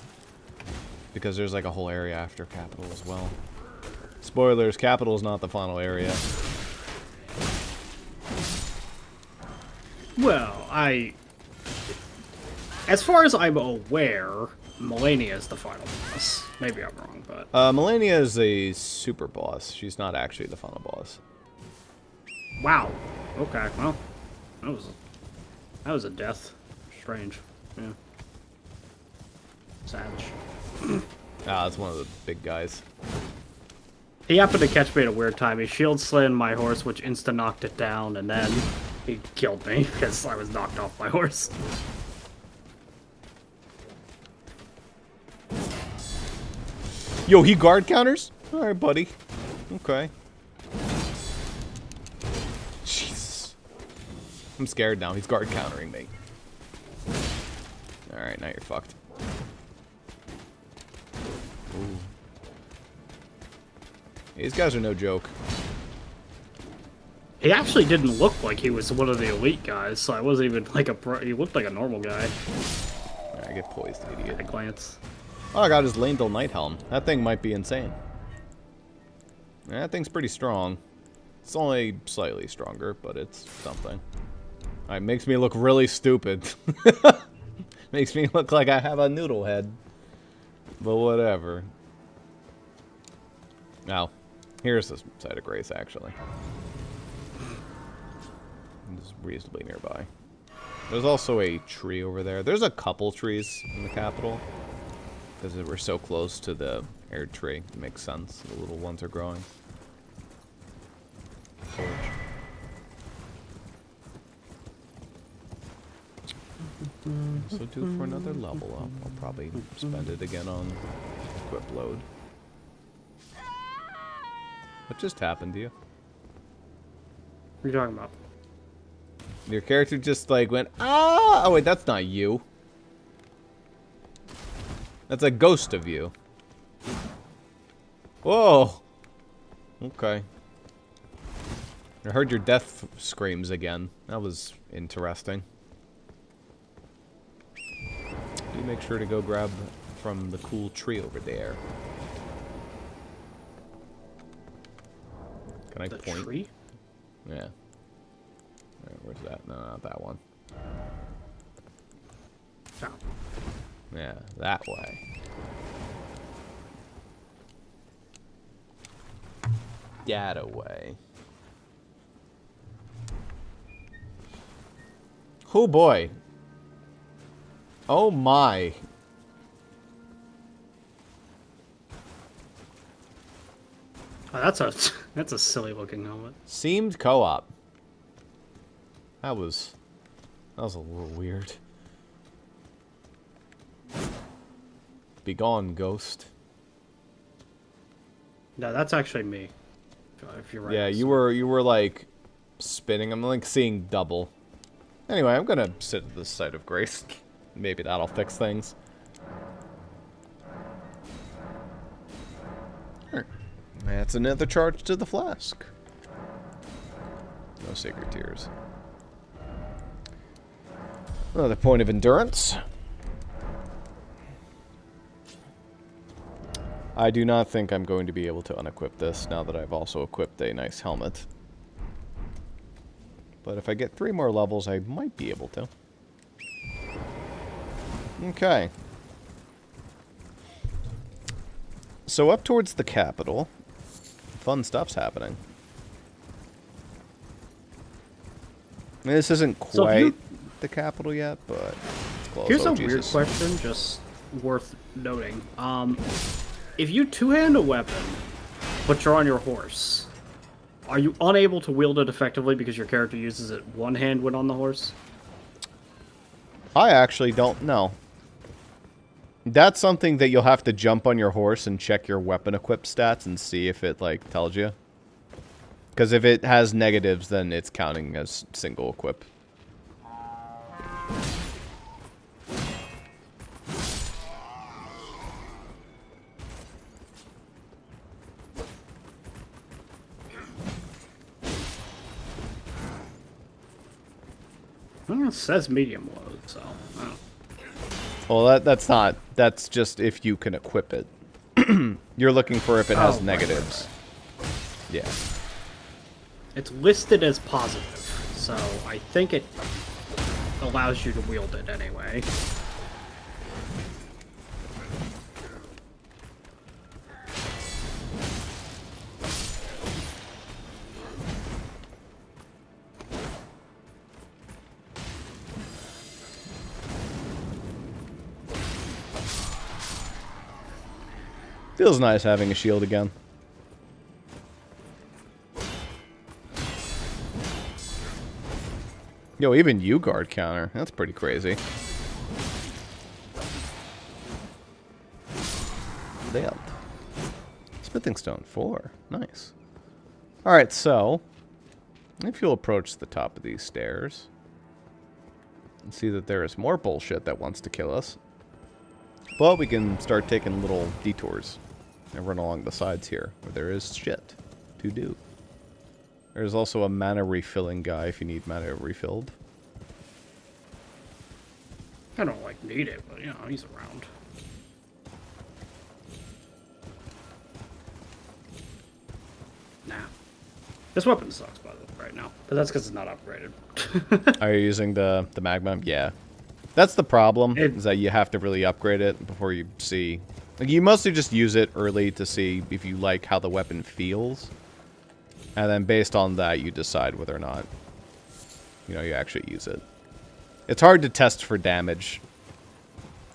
Because there's like a whole area after Capital as well. Spoilers, Capital is not the final area. Well, as far as I'm aware, Melania is the final boss. Maybe I'm wrong, but... Melania is a super boss. She's not actually the final boss. Wow. Okay, well, that was a death. Strange. Yeah. Savage. Ah, that's one of the big guys. He happened to catch me at a weird time. He shield slammed my horse, which insta-knocked it down, and then he killed me because I was knocked off my horse. Yo, he guard counters? Alright, buddy. Okay. Jesus. I'm scared now. He's guard countering me. Alright, now you're fucked. Ooh. These guys are no joke. He actually didn't look like he was one of the elite guys, so I wasn't even like a pro. He looked like a normal guy. I get poised, idiot. At a glance. Oh, I got his Landel Night Helm. That thing might be insane. That thing's pretty strong. It's only slightly stronger, but it's something. It makes me look really stupid. Makes me look like I have a noodle head. But whatever. Now, here's the site of grace, actually. It's reasonably nearby. There's also a tree over there. There's a couple trees in the capital. Because we're so close to the air tree. It makes sense. The little ones are growing. Torch. So due for another level up. I'll probably spend it again on equip load. What just happened to you? What are you talking about? Your character just like went, ah! Oh wait, that's not you. That's a ghost of you. Whoa. Okay. I heard your death screams again. That was interesting. You make sure to go grab from the cool tree over there. Can I point? Tree? Yeah. Alright, where's that? No, not that one. Oh. Yeah, that way. that away. Oh boy. Oh my. Oh, that's a silly looking helmet. Seamed co-op. That was a little weird. Be gone, ghost. No, that's actually me. If you're right. Yeah, you were like spinning. I'm like seeing double. Anyway, I'm gonna sit at the site of grace. Maybe that'll fix things. Sure. That's another charge to the flask. No sacred tears. Another point of endurance. I do not think I'm going to be able to unequip this now that I've also equipped a nice helmet. But if I get 3 more levels, I might be able to. Okay. So up towards the capital, fun stuff's happening. I mean, this isn't quite the capital yet, but it's close. Here's a weird question, just worth noting. If you two-hand a weapon, but you're on your horse, are you unable to wield it effectively because your character uses it one hand when on the horse? I actually don't know. That's something that you'll have to jump on your horse and check your weapon equip stats and see if it, like, tells you. Because if it has negatives, then it's counting as single equip. Well, it says medium load, so I don't. Well, that's just if you can equip it. You're looking for if it has negatives. Right. Yeah. It's listed as positive, so I think it allows you to wield it anyway. Feels nice having a shield again. Yo, even you guard counter. That's pretty crazy. Failed. Smithing stone 4. Nice. Alright, so if you'll approach the top of these stairs and see that there is more bullshit that wants to kill us. But we can start taking little detours and run along the sides here, where there is shit to do. There's also a mana refilling guy if you need mana refilled. I don't, like, need it, but, you know, he's around. Nah. This weapon sucks, by the way, right now. But that's because it's not upgraded. Are you using the magma? Yeah. That's the problem, is that you have to really upgrade it before you see... Like, you mostly just use it early to see if you like how the weapon feels. And then based on that, you decide whether or not, you know, you actually use it. It's hard to test for damage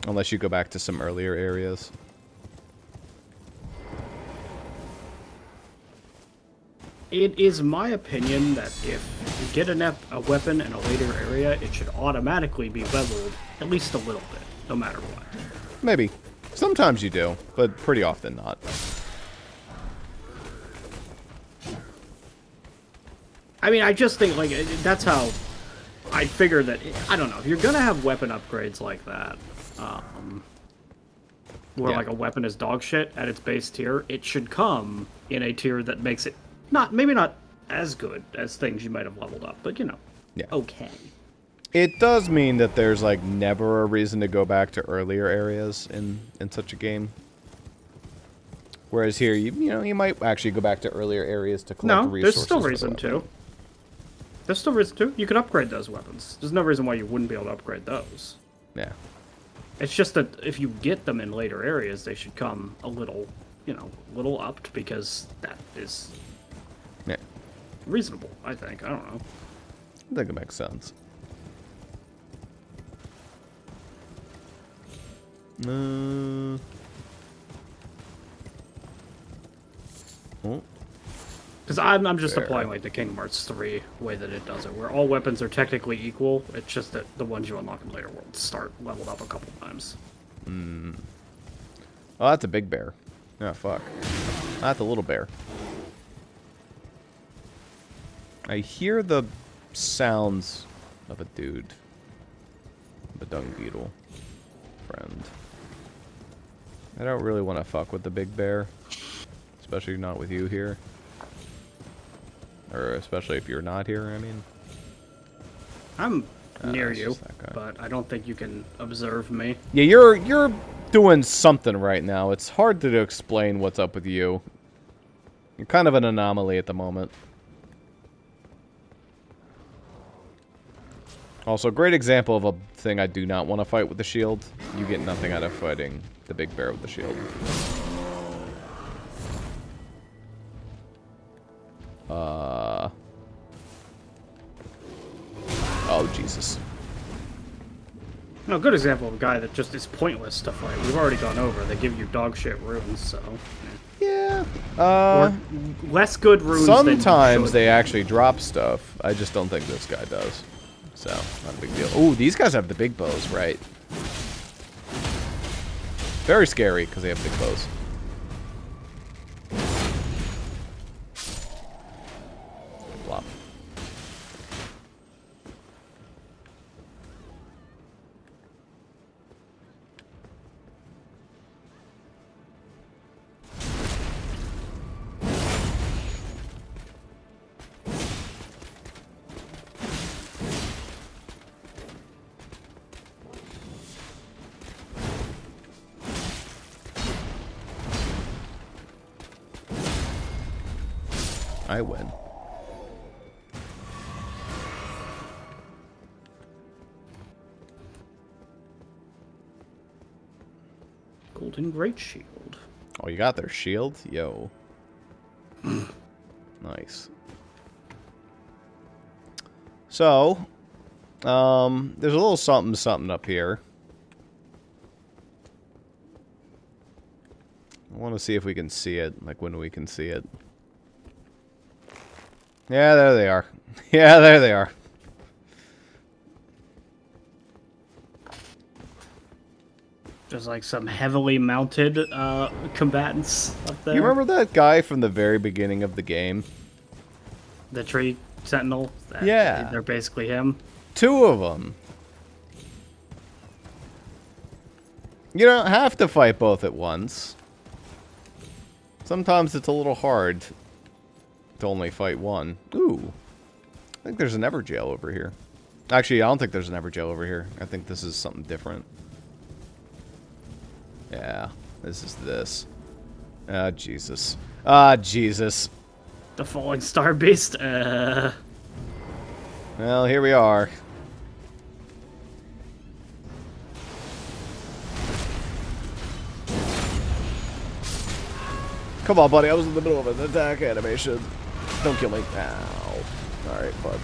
unless you go back to some earlier areas. It is my opinion that if you get a weapon in a later area, it should automatically be leveled at least a little bit, no matter what. Maybe. Sometimes you do, but pretty often not. I mean, I just think, like, that's how I figure that, I don't know, if you're gonna have weapon upgrades like that, where, like, a weapon is dog shit at its base tier, it should come in a tier that makes it maybe not as good as things you might have leveled up, but, you know, okay. It does mean that there's, like, never a reason to go back to earlier areas in such a game. Whereas here, you know, you might actually go back to earlier areas to collect resources. No, there's still reason to. There's still reason to. You could upgrade those weapons. There's no reason why you wouldn't be able to upgrade those. Yeah. It's just that if you get them in later areas, they should come a little, you know, a little upped, because that is reasonable, I think. I don't know. I think it makes sense. Oh. Because I'm just applying like the Kingdom Hearts 3 way that it does it, where all weapons are technically equal. It's just that the ones you unlock in later worlds start leveled up a couple times. Oh, that's a big bear. Oh, fuck. That's a little bear. I hear the sounds of a dude. The dung beetle. Friend. I don't really want to fuck with the big bear. Especially not with you here. Or especially if you're not here, I mean. I'm near you, but I don't think you can observe me. Yeah, you're doing something right now. It's hard to explain what's up with you. You're kind of an anomaly at the moment. Also, great example of a thing I do not want to fight with the shield. You get nothing out of fighting the big bear with the shield. Oh, Jesus. No, a good example of a guy that just is pointless to fight. We've already gone over. They give you dog shit runes, so... Yeah. Or less good runes sometimes they actually drop stuff. I just don't think this guy does. So, not a big deal. Ooh, these guys have the big bows, right? Very scary, because they have big bows. Flop. I win. Golden Great Shield. Oh, you got their shield? Yo. Nice. So, there's a little something up here. I want to see if we can see it, like when we can see it. Yeah, there they are. Yeah, there they are. There's like some heavily mounted combatants up there. You remember that guy from the very beginning of the game? The tree sentinel? Yeah. They're basically him. 2 of them. You don't have to fight both at once. Sometimes it's a little hard to only fight one. Ooh. I think there's an Everjail over here. Actually, I don't think there's an Everjail over here. I think this is something different. Yeah, this is this. Ah, Jesus. Ah, Jesus. The Falling Star Beast? Well, here we are. Come on, buddy. I was in the middle of an attack animation. Don't kill me. Ow. Alright, bud.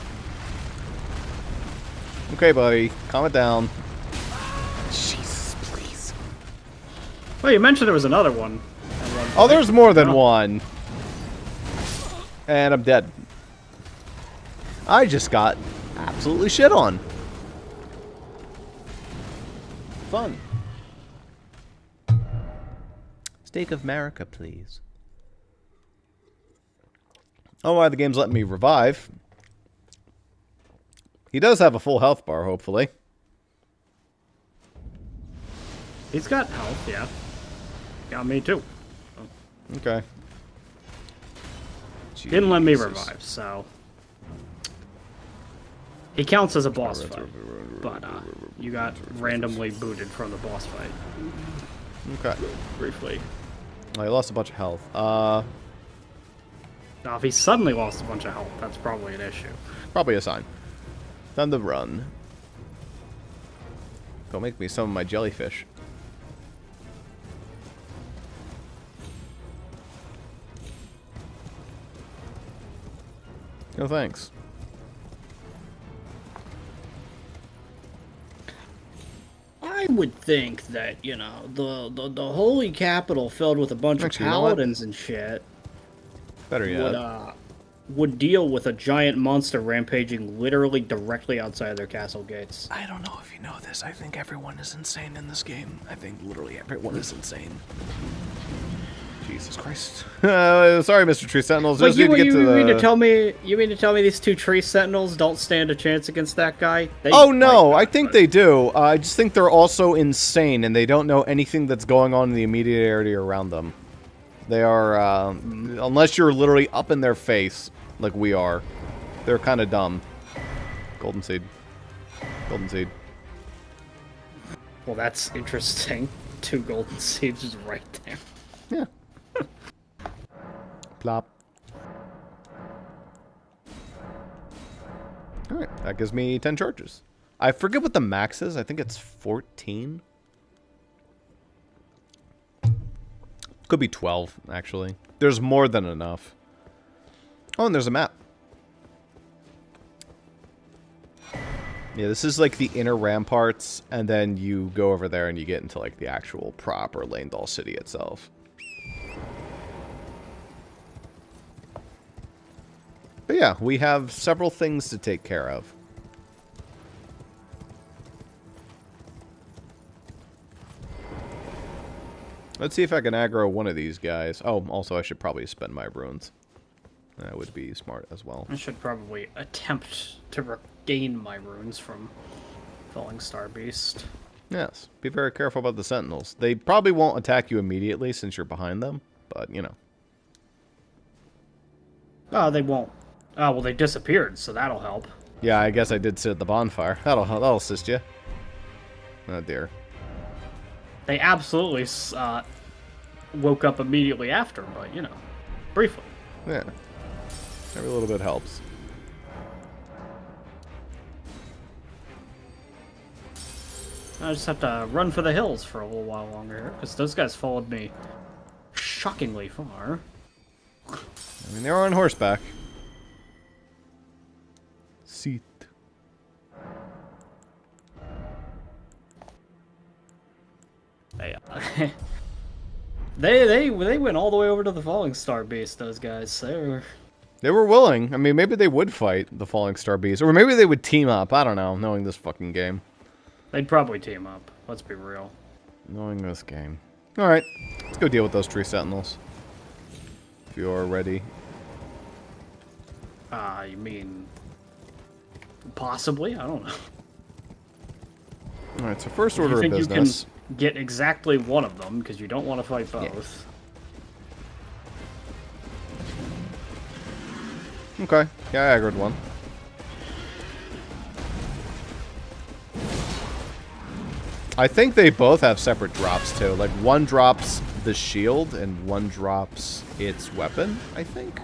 Okay, buddy. Calm it down. Jesus, please. Well, you mentioned there was another one. Oh, there's more than one. And I'm dead. I just got absolutely shit on. Fun. Steak of America, please. Oh, why the game's letting me revive. He does have a full health bar, hopefully. He's got health, yeah. Got me too. Oh. Okay. Didn't let me revive, so... He counts as a boss fight, but you got randomly booted from the boss fight. Okay. Briefly. Well, he lost a bunch of health. Now, if he suddenly lost a bunch of health, that's probably an issue. Probably a sign. Time to run. Go make me some of my jellyfish. No thanks. I would think that, you know, the holy capital filled with a bunch Actually, of you know what? paladins and shit Better yet. would deal with a giant monster rampaging literally directly outside their castle gates. I don't know if you know this. I think everyone is insane in this game. I think literally everyone is insane. Jesus Christ. Sorry, Mr. Tree Sentinels. Wait, Just need to get to the... you mean to tell me these two tree sentinels don't stand a chance against that guy? Oh, no, I think they do. I just think they're also insane, and they don't know anything that's going on in the immediate area around them. They are, unless you're literally up in their face, like we are, they're kind of dumb. Golden Seed. Golden Seed. Well, that's interesting. 2 golden seeds is right there. Yeah. Plop. Alright, that gives me 10 charges. I forget what the max is. I think it's 14. Could be 12, actually. There's more than enough. Oh, and there's a map. Yeah, this is like the inner ramparts, and then you go over there and you get into like the actual proper Lanedal city itself. But yeah, we have several things to take care of. Let's see if I can aggro one of these guys. Oh, also I should probably spend my runes. That would be smart as well. I should probably attempt to regain my runes from Falling Star Beast. Yes, be very careful about the sentinels. They probably won't attack you immediately since you're behind them, but you know. Oh, they won't. Oh, well, they disappeared, so that'll help. Yeah, I guess I did sit at the bonfire. That'll assist you. Oh dear. They absolutely woke up immediately after, but, you know, briefly. Yeah. Every little bit helps. I just have to run for the hills for a little while longer here, because those guys followed me shockingly far. I mean, they're on horseback. Seat. They went all the way over to the Falling Star base, those guys. They were willing. I mean, maybe they would fight the Falling Star Beast. Or maybe they would team up. I don't know, knowing this fucking game. They'd probably team up. Let's be real. Knowing this game. Alright, let's go deal with those tree sentinels. If you're ready. You mean... possibly? I don't know. Alright, so first order of business. You can get exactly one of them, because you don't want to fight both. Yeah. Okay, yeah, I aggroed one. I think they both have separate drops, too. Like, one drops the shield, and one drops its weapon, I think.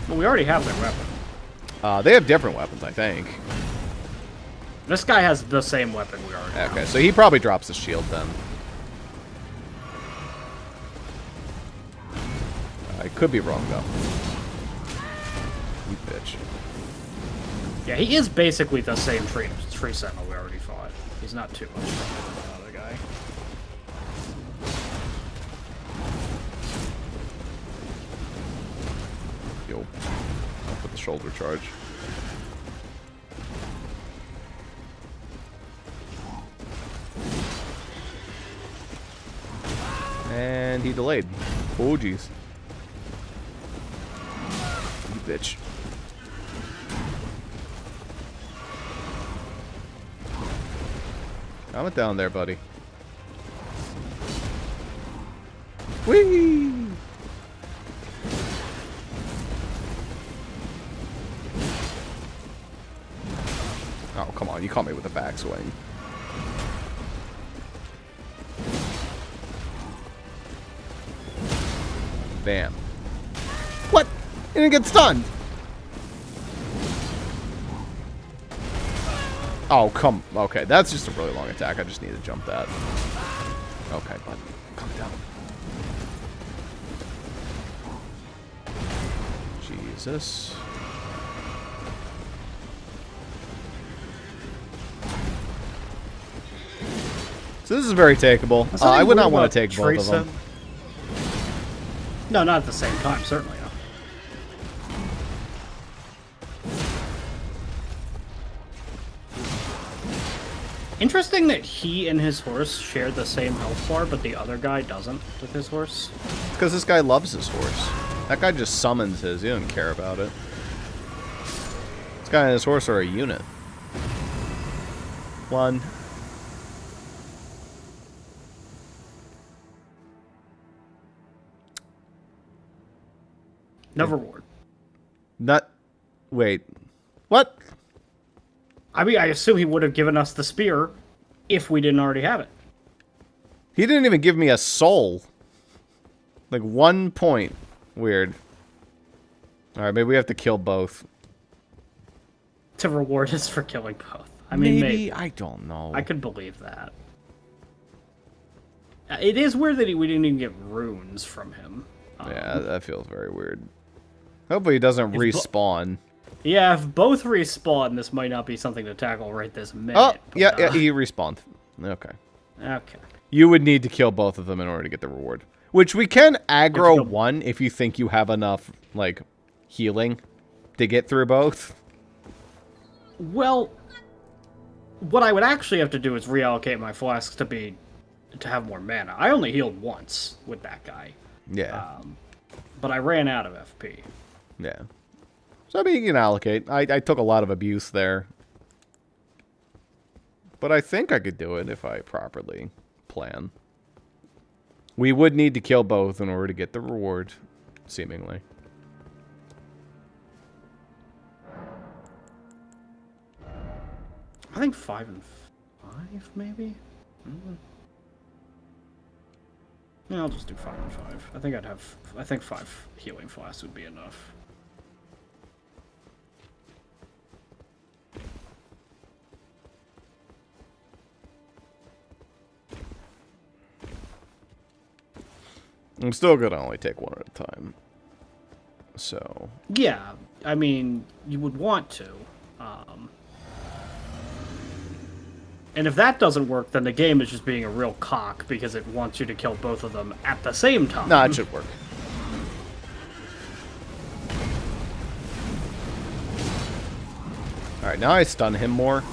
Well, we already have their weapon. They have different weapons, I think. This guy has the same weapon we already have. Okay, so he probably drops the shield, then. I could be wrong, though. You bitch. Yeah, he is basically the same tree sentinel we already fought. He's not too much stronger than the other guy. Yo. I'll put the shoulder charge. And he delayed. Oh, jeez. You bitch. Calm it down there, buddy. Whee! Oh, come on. You caught me with a backswing. Bam. What? You didn't get stunned. Oh, come. Okay, that's just a really long attack. I just need to jump that. Okay, bud. Calm down. Jesus. So this is very takeable. I would not want to take both of them. No, not at the same time, certainly not. Interesting that he and his horse share the same health bar, but the other guy doesn't with his horse. Because this guy loves his horse. That guy just summons his. He doesn't care about it. This guy and his horse are a unit. One. No reward. Not. Wait. What? I mean, I assume he would have given us the spear if we didn't already have it. He didn't even give me a soul. Like 1 point. Weird. Alright, maybe we have to kill both. To reward us for killing both. I mean, maybe. I don't know. I could believe that. It is weird that we didn't even get runes from him. Yeah, that feels very weird. Hopefully he doesn't respawn. Yeah, if both respawn, this might not be something to tackle right this minute. Oh, yeah, he respawned. Okay. Okay. You would need to kill both of them in order to get the reward. Which we can aggro one if you think you have enough, like, healing to get through both. Well, what I would actually have to do is reallocate my flasks to have more mana. I only healed once with that guy. Yeah. But I ran out of FP. Yeah. So, I mean, you can allocate. I took a lot of abuse there. But I think I could do it if I properly plan. We would need to kill both in order to get the reward, seemingly. I think 5 and 5, maybe? Yeah, I'll just do 5 and 5. I think 5 healing flasks would be enough. I'm still gonna only take one at a time. So. Yeah, I mean, you would want to. And if that doesn't work, then the game is just being a real cock because it wants you to kill both of them at the same time. No, it should work. Alright, now I stun him more.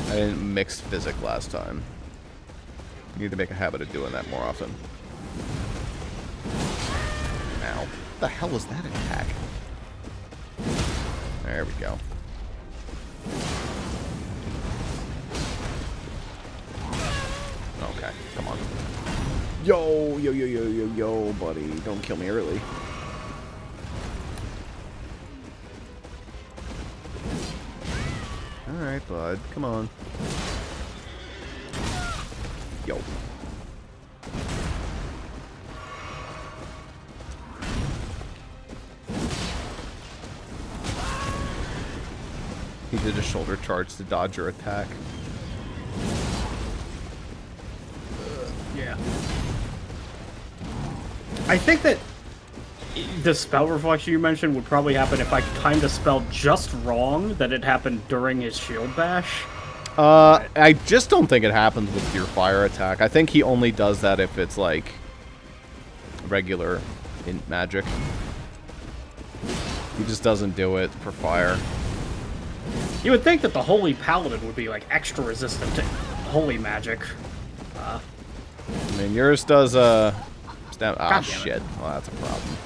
I didn't mix physic last time. Need to make a habit of doing that more often. Ow. What the hell was that attack? There we go. Okay, come on. Yo, buddy. Don't kill me early. Alright, bud. Come on. Yo. He did a shoulder charge to dodge your attack. Yeah. I think that the spell reflection you mentioned would probably happen if I timed the spell just wrong, that it happened during his shield bash. I just don't think it happens with your fire attack. I think he only does that if it's, like, regular in magic. He just doesn't do it for fire. You would think that the Holy Paladin would be, like, extra resistant to holy magic. I mean, yours does, ah, shit. Well, that's a problem.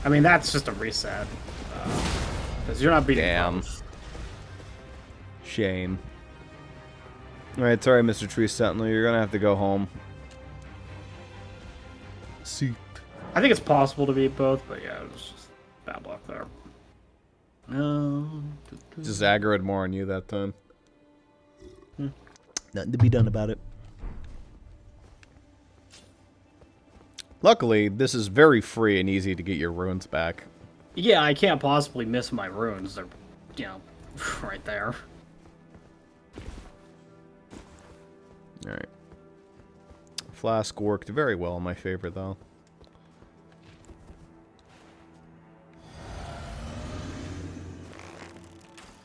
I mean, that's just a reset. Because you're not beating both. Shame. Alright, sorry, Mr. Tree Sentinel. You're gonna have to go home. See. I think it's possible to beat both, but yeah, it was just bad luck there. Just aggroed more on you that time. Nothing to be done about it. Luckily, this is very free and easy to get your runes back. Yeah, I can't possibly miss my runes. They're, you know, right there. Alright. Flask worked very well in my favor, though.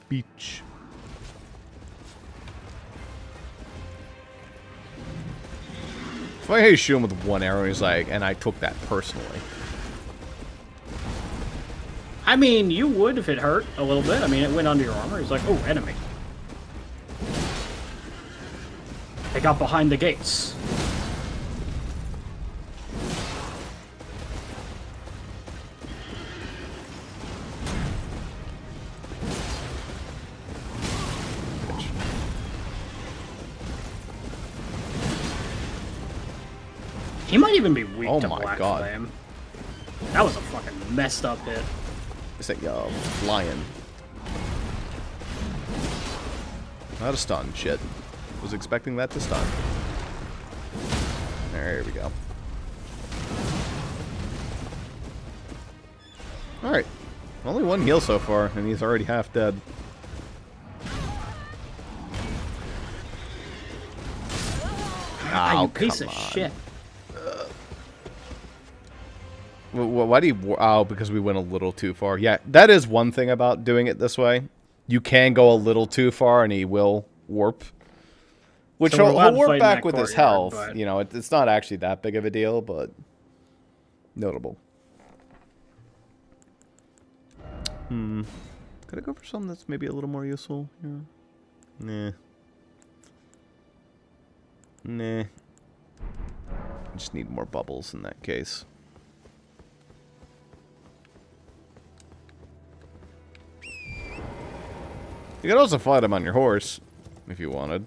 Beach. like how you shoot him with one arrow and he's like, and I took that personally. I mean, you would if it hurt a little bit. I mean, it went under your armor. He's like, oh, enemy. They got behind the gates. He might even be weak to Black Flame. That was a fucking messed up hit. It's like, flying. Not a stun. Shit. Was expecting that to stun. There we go. Alright. Only one heal so far, and he's already half dead. Ah, you piece of shit. Why do you... Oh, because we went a little too far. Yeah, that is one thing about doing it this way. You can go a little too far, and he will warp. Which So he'll warp back with courtyard, his health. but... You know, it's not actually that big of a deal, but... Notable. Could I go for something that's maybe a little more useful? Yeah. Nah. Nah. I just need more bubbles in that case. You could also fight him on your horse, if you wanted.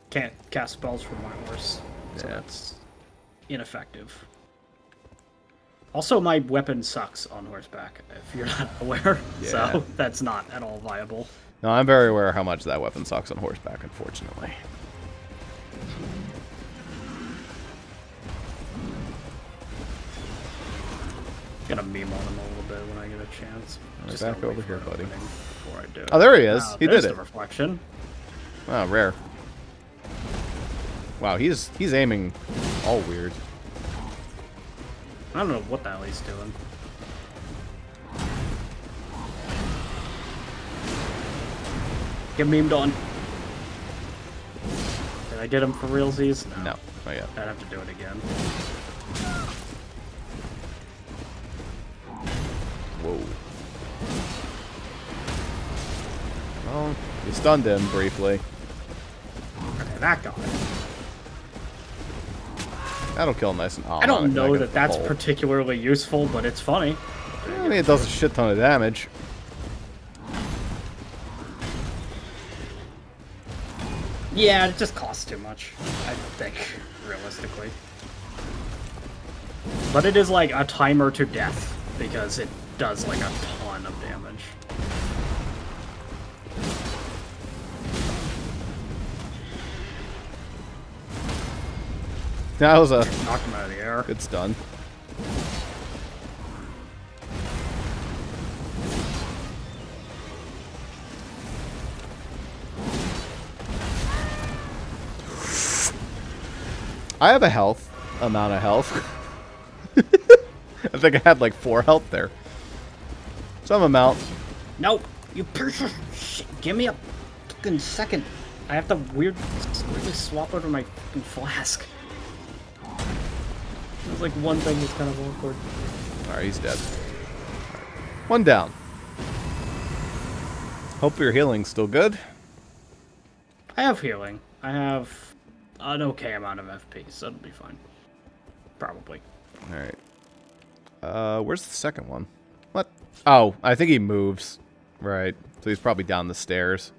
Can't cast spells from my horse, so that's ineffective. Also, my weapon sucks on horseback, if you're not aware. Yeah. So that's not at all viable. No, I'm very aware of how much that weapon sucks on horseback, unfortunately. Gonna meme on him a little bit when I get a chance. Right, back over here, buddy. Before I do it. Oh, there he is. He did the it. reflection. Wow, rare. Wow, he's aiming all weird. I don't know what the hell he's doing. Get memed on. Did I get him for realsies? No, not yet. I'd have to do it again. Whoa. Well, you stunned him briefly. Okay, that guy. That'll kill him nice and... Oh, I don't no, know that that's particularly useful, but it's funny. I mean, it does a shit ton of damage. Yeah, it just costs too much, I think, realistically. But it is like a timer to death, because it does like a ton of damage. That was a Knocked him out of the air. good stun. I have a amount of health. I think I had like 4 health there. Some amount. Nope, you piece of shit. Give me a fucking second. I have to weirdly swap over my fucking flask. There's like one thing that's kind of awkward. Alright, he's dead. One down. Hope your healing's still good. I have healing. I have an okay amount of FP, so it'll be fine. Probably. Alright. Where's the second one? What? Oh, I think he moves. Right. So he's probably down the stairs.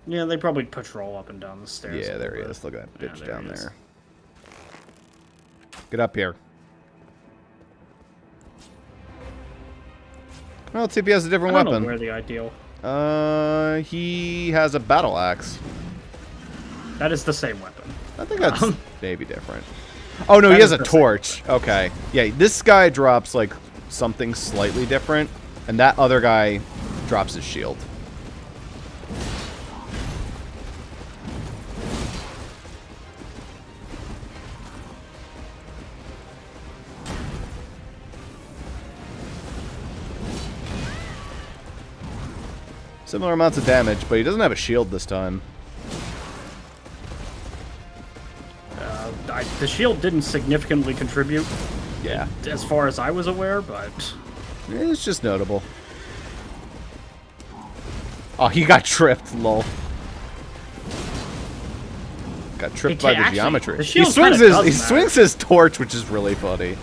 Yeah, they probably patrol up and down the stairs. Yeah, there he is. Look at that bitch down he is. there. Get up here. Well, let's see if he has a different I don't weapon. know where the ideal. He has a battle axe. That is the same weapon. I think that's maybe different. Oh, no, he has a torch. Okay. Yeah, this guy drops, like, something slightly different, and that other guy drops his shield. Similar amounts of damage, but he doesn't have a shield this time. the shield didn't significantly contribute. Yeah. As far as I was aware, but it's just notable. Oh, he got tripped, lol. Got tripped by the geometry. The He swings his torch, which is really funny.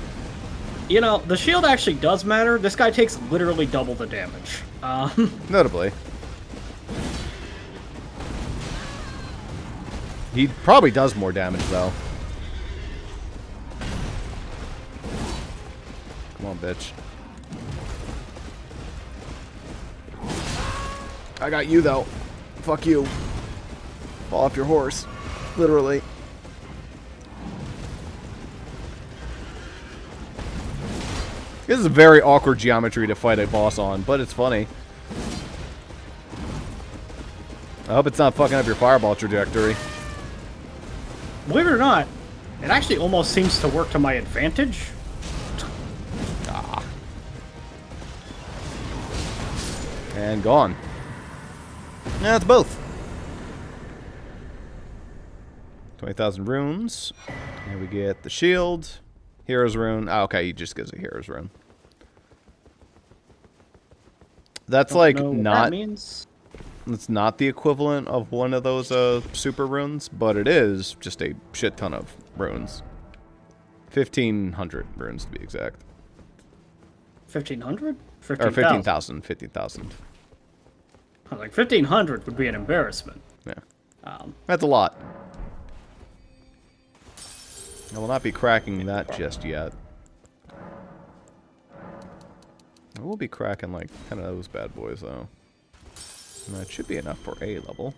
You know, the shield actually does matter. This guy takes literally double the damage. Notably. He probably does more damage, though. Come on, bitch. I got you, though. Fuck you. Fall off your horse. Literally. This is a very awkward geometry to fight a boss on, but it's funny. I hope it's not fucking up your fireball trajectory. Believe it or not, it actually almost seems to work to my advantage. Ah. And gone. Yeah, it's both. 20,000 runes. And we get the shield. Hero's rune. Oh, okay, he just gives a hero's rune. That's like not... That means. It's not the equivalent of one of those super runes, but it is just a shit ton of runes. 1,500 runes to be exact. 1,500? Or 15,000. 15,000. Like 1,500 would be an embarrassment. Yeah. That's a lot. I will not be cracking that just yet. I will be cracking like kind of those bad boys though. And that should be enough for A level.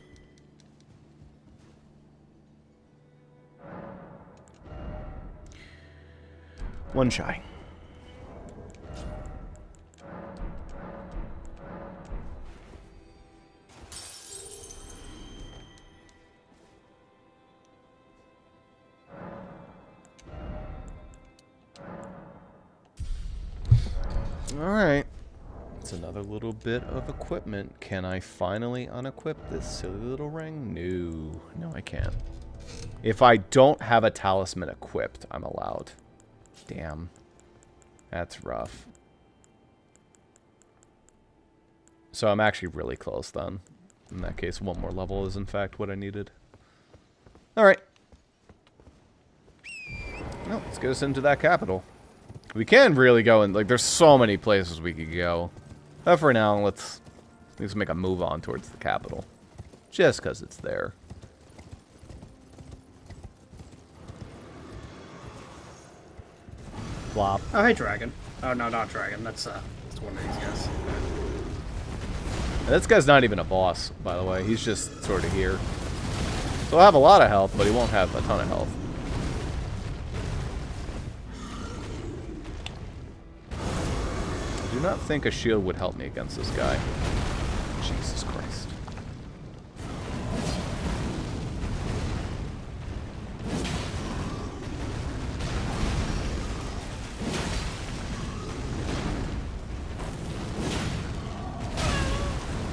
One shy. Alright. It's another little bit of equipment. Can I finally unequip this silly little ring? No. No, I can't. If I don't have a talisman equipped, I'm allowed. Damn. That's rough. So I'm actually really close then. In that case, one more level is in fact what I needed. Alright. Well, let's get us into that capital. We can really go and, like, there's so many places we could go. But for now, let's make a move on towards the capital. Just because it's there. Flop. Oh, hey, Dragon. Oh, no, not Dragon. That's one of these guys. And this guy's not even a boss, by the way. He's just sort of here. So he'll have a lot of health, but he won't have a ton of health. I do not think a shield would help me against this guy. Jesus Christ.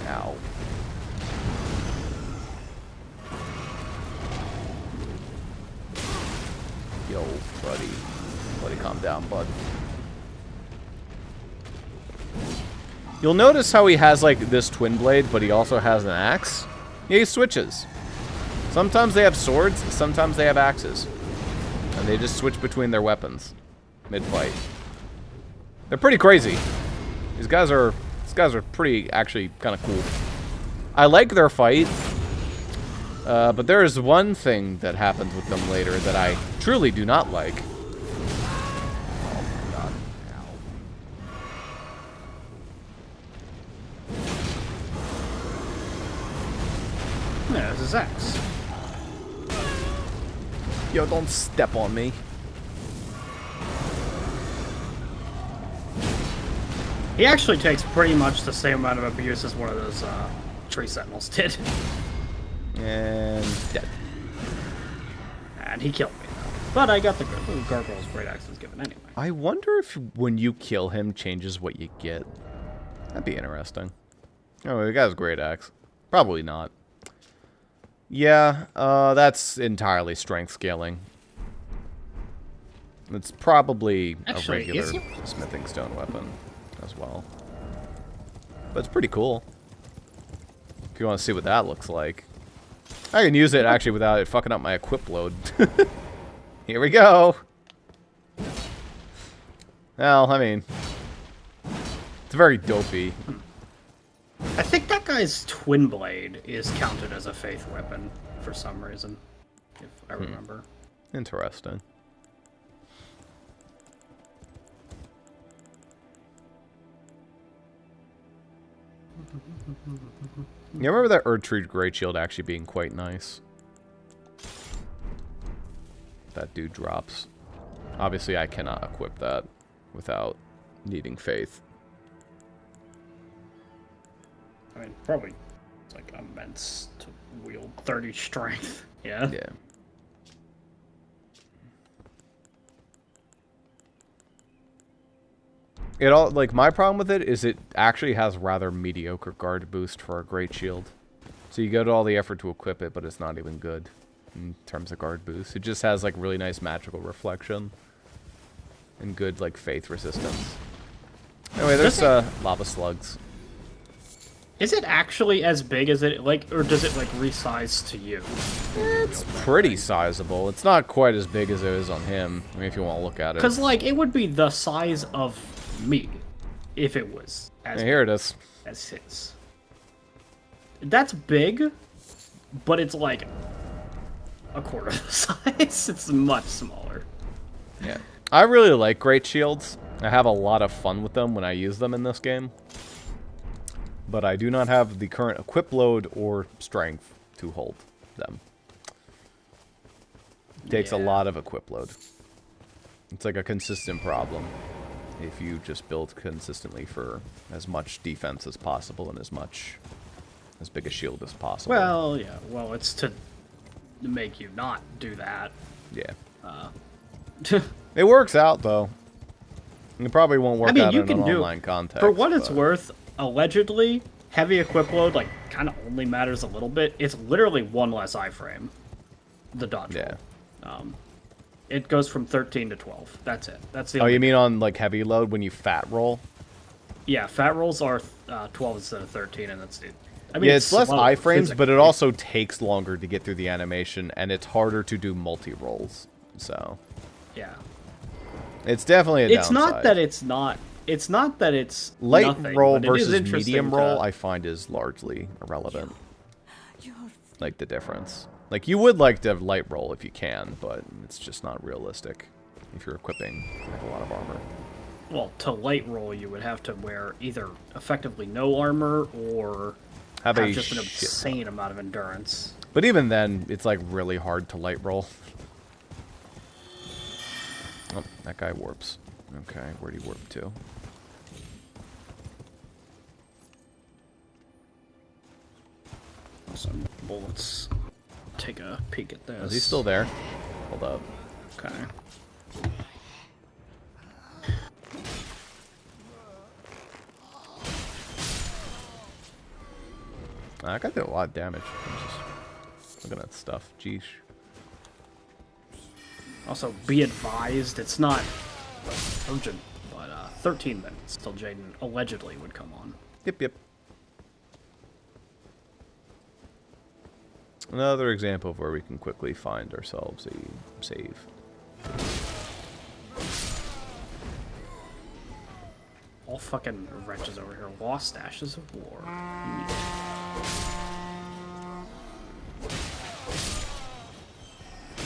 Ow. Yo, buddy. Buddy, calm down, bud. You'll notice how he has, like, this twin blade, but he also has an axe. Yeah, he switches. Sometimes they have swords, sometimes they have axes. And they just switch between their weapons mid-fight. They're pretty crazy. These guys are pretty, actually, kind of cool. I like their fight, but there is one thing that happens with them later that I truly do not like. Yeah, this is X. Yo, don't step on me. He actually takes pretty much the same amount of abuse as one of those tree sentinels did. And dead. And he killed me, though. But I got the Gargoyle's Great Axe was given anyway. I wonder if when you kill him changes what you get. That'd be interesting. Oh, the guy's Great Axe. Probably not. Yeah, that's entirely strength scaling. It's probably Actually, a regular is he- smithing stone weapon as well. But it's pretty cool. If you want to see what that looks like. I can use it actually without it fucking up my equip load. Here we go. Well, I mean, it's very dopey. I think that guy's twin blade is counted as a faith weapon for some reason, if I remember. Interesting. You remember that Erdtree Great Shield actually being quite nice? That dude drops. Obviously, I cannot equip that without needing faith. I mean, probably it's like immense to wield 30 strength. Yeah. Yeah. It all like my problem with it is it actually has rather mediocre guard boost for a great shield. So you go to all the effort to equip it, but it's not even good in terms of guard boost. It just has like really nice magical reflection and good like faith resistance. Anyway, there's lava slugs. Is it actually as big as it like, or does it like resize to you? It's pretty sizable. It's not quite as big as it is on him. I mean, if you want to look at it. Because like it would be the size of me if it was as Yeah, here big it is. as his. That's big, but it's like a quarter of the size. It's much smaller. Yeah. I really like great shields. I have a lot of fun with them when I use them in this game. But I do not have the current equip load or strength to hold them. It takes a lot of equip load. It's like a consistent problem if you just build consistently for as much defense as possible and as big a shield as possible. Well, yeah. Well, it's to make you not do that. Yeah. It works out, though. It probably won't work out you in can an do online context. For what it's but- worth, allegedly, heavy equip load like kind of only matters a little bit. It's literally one less iframe. The dodge Yeah. roll. It goes from 13 to 12. That's it. That's the. Oh, only you mean on like heavy load when you fat roll? Yeah, fat rolls are 12 instead of 13, and that's it. I mean, Yeah, it's less slow iframes, but it physically. also takes longer to get through the animation, and it's harder to do multi-rolls. So, Yeah. it's definitely a It's downside. not that it's not. It's not that it's Light nothing, roll but it is versus interesting medium to- roll, I find is largely irrelevant. Like the difference. Like you would like to have light roll if you can, but it's just not realistic if you're equipping like a lot of armor. Well, to light roll, you would have to wear either effectively no armor or Have have a just an shit insane amount of endurance. But even then, it's like really hard to light roll. Oh, that guy warps. Okay, where'd he warp to? Some bullets. Take a peek at this. Is he still there? Hold up. Okay. That guy did a lot of damage. I'm just looking at stuff. Jeez. Also, be advised, it's not urgent, but 13 minutes till Jaden allegedly would come on. Yep, yep. Another example of where we can quickly find ourselves a save. All fucking wretches over here. Lost ashes of war.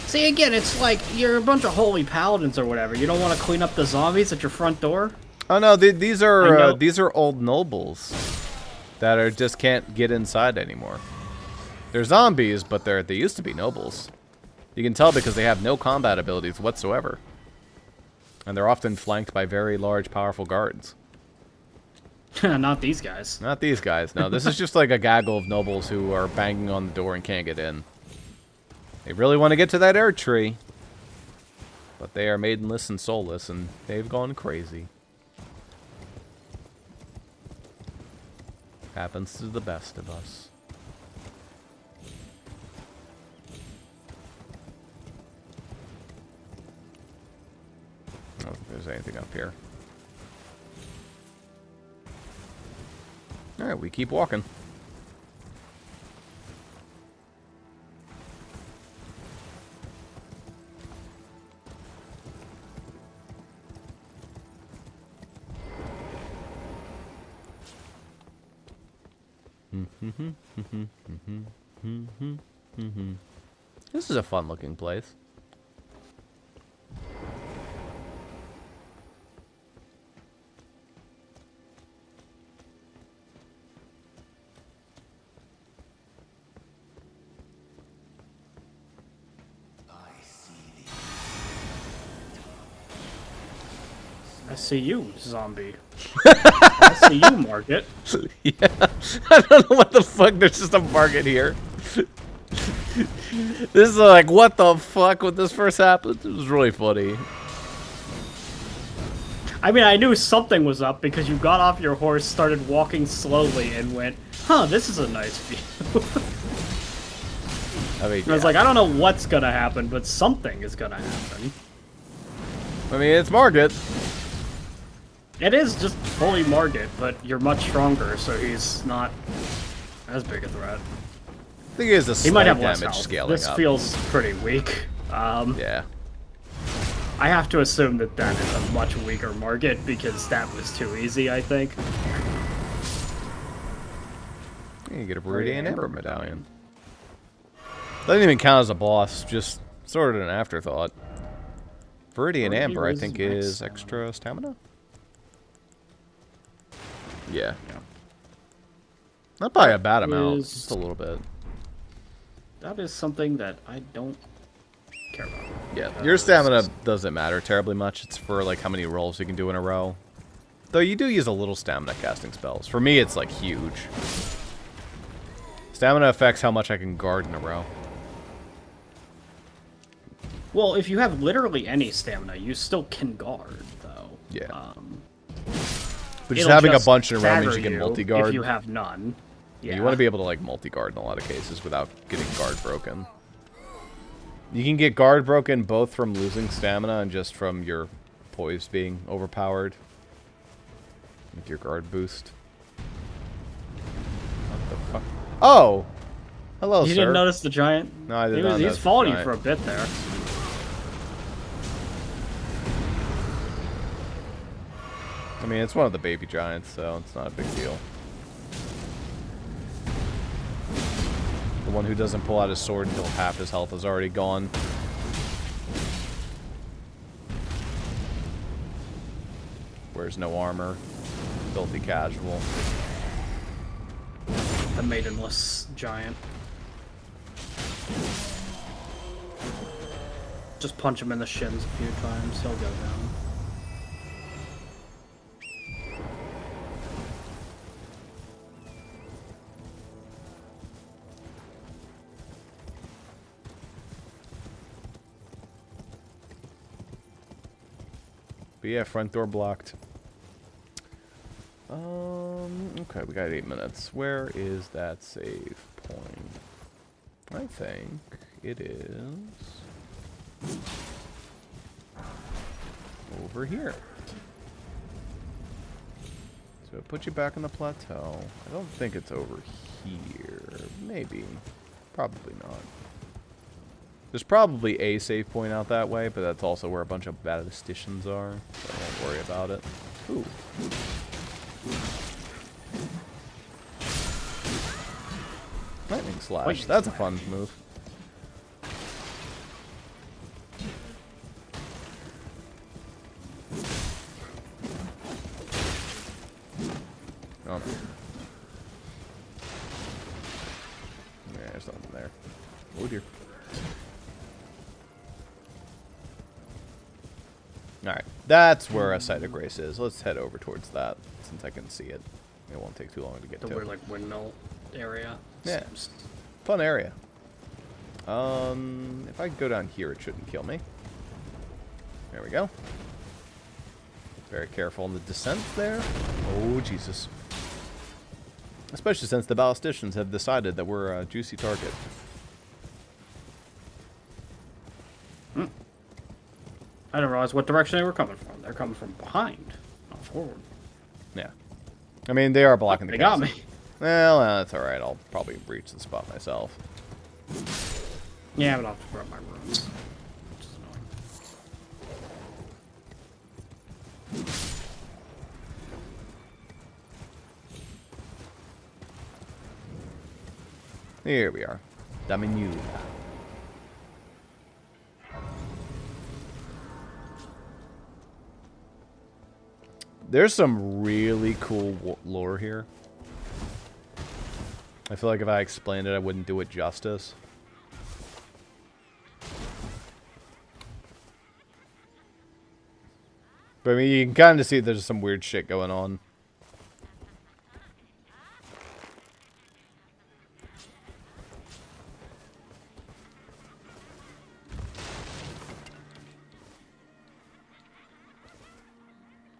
See, again, it's like you're a bunch of holy paladins or whatever. You don't want to clean up the zombies at your front door? Oh no, these I are know. these are old nobles that are just can't get inside anymore. They're zombies, but they used to be nobles. You can tell because they have no combat abilities whatsoever, and they're often flanked by very large, powerful guards. Not these guys. Not these guys. No, this is just like a gaggle of nobles who are banging on the door and can't get in. They really want to get to that air tree, but they are maidenless and soulless, and they've gone crazy. Happens to the best of us. there's anything up here. Alright, we keep walking. This is a fun looking place. I see you, zombie. I see you, Market. Yeah, I don't know what the fuck. There's just a market here. This is like, what the fuck when this first happened? It was really funny. I mean, I knew something was up because you got off your horse, started walking slowly, and went, huh, this is a nice view. I mean, I was like, I don't know what's gonna happen, but something is gonna happen. I mean, it's Market. It is just fully Market, but you're much stronger, so he's not as big a threat. I think he has a He might slight have less damage health. scaling This up. feels pretty weak. Yeah. I have to assume that that is a much weaker Market because that was too easy, I think. You get a Viridian Amber Medallion. Doesn't even count as a boss, just sort of an afterthought. Viridian Amber, I think, is extra stamina? Yeah. Not by a bad amount, just a little bit. That is something that I don't care about. Yeah, your stamina doesn't matter terribly much. It's for, like, how many rolls you can do in a row. Though you do use a little stamina casting spells. For me, it's, like, huge. Stamina affects how much I can guard in a row. Well, if you have literally any stamina, you still can guard, though. Yeah. But just It'll having just a bunch in a row means stagger you can multi-guard. if you have none. Yeah. You want to be able to, like, multi-guard in a lot of cases without getting guard broken. You can get guard broken both from losing stamina and just from your poise being overpowered. With your guard boost. What the fuck? Oh! Hello, You sir. didn't notice the giant? No, I did not He's notice the following you giant. for a bit there. I mean, it's one of the baby giants, so it's not a big deal. The one who doesn't pull out his sword until half his health is already gone. Wears no armor. Filthy casual. The maidenless giant. Just punch him in the shins a few times, he'll go down. But yeah, front door blocked. Okay, we got 8 minutes. Where is that save point? I think it is over here. So it puts you back on the plateau. I don't think it's over here. Maybe. Probably not. There's probably a save point out that way, but that's also where a bunch of statisticians are, so I won't worry about it. Ooh. Lightning Slash. That's a fun move. Oh no. Yeah, there's nothing there. Oh dear. Alright, that's where a Site of Grace is. Let's head over towards that, since I can see it. It won't take too long to get The to. weird, like, windmill area. Yeah. Seems- Fun area. If I go down here, it shouldn't kill me. There we go. Very careful on the descent there. Oh, Jesus. Especially since the ballisticians have decided that we're a juicy target. I didn't realize what direction they were coming from. They're coming from behind, not forward. Yeah. I mean, they are blocking the They got me. Well, that's alright. I'll probably breach the spot myself. Yeah, but I'll have to grab my runes. Here we are. Dominula. There's some really cool lore here. I feel like if I explained it, I wouldn't do it justice. But I mean, you can kind of see there's some weird shit going on.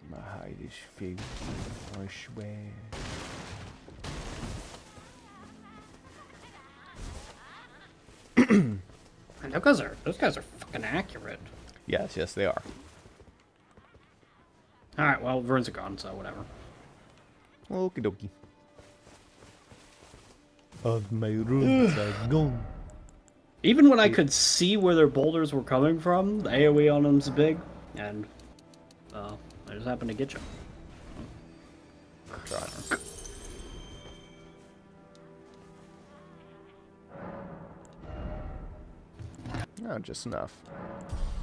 My hide is filthy, I swear. And those guys are fucking accurate. Yes, yes, they are. Alright, well, runes are gone, so whatever. Okie dokie. Of my runes are gone. Even when I could see where their boulders were coming from, the AoE on them's big, and I just happened to get you. Not just enough.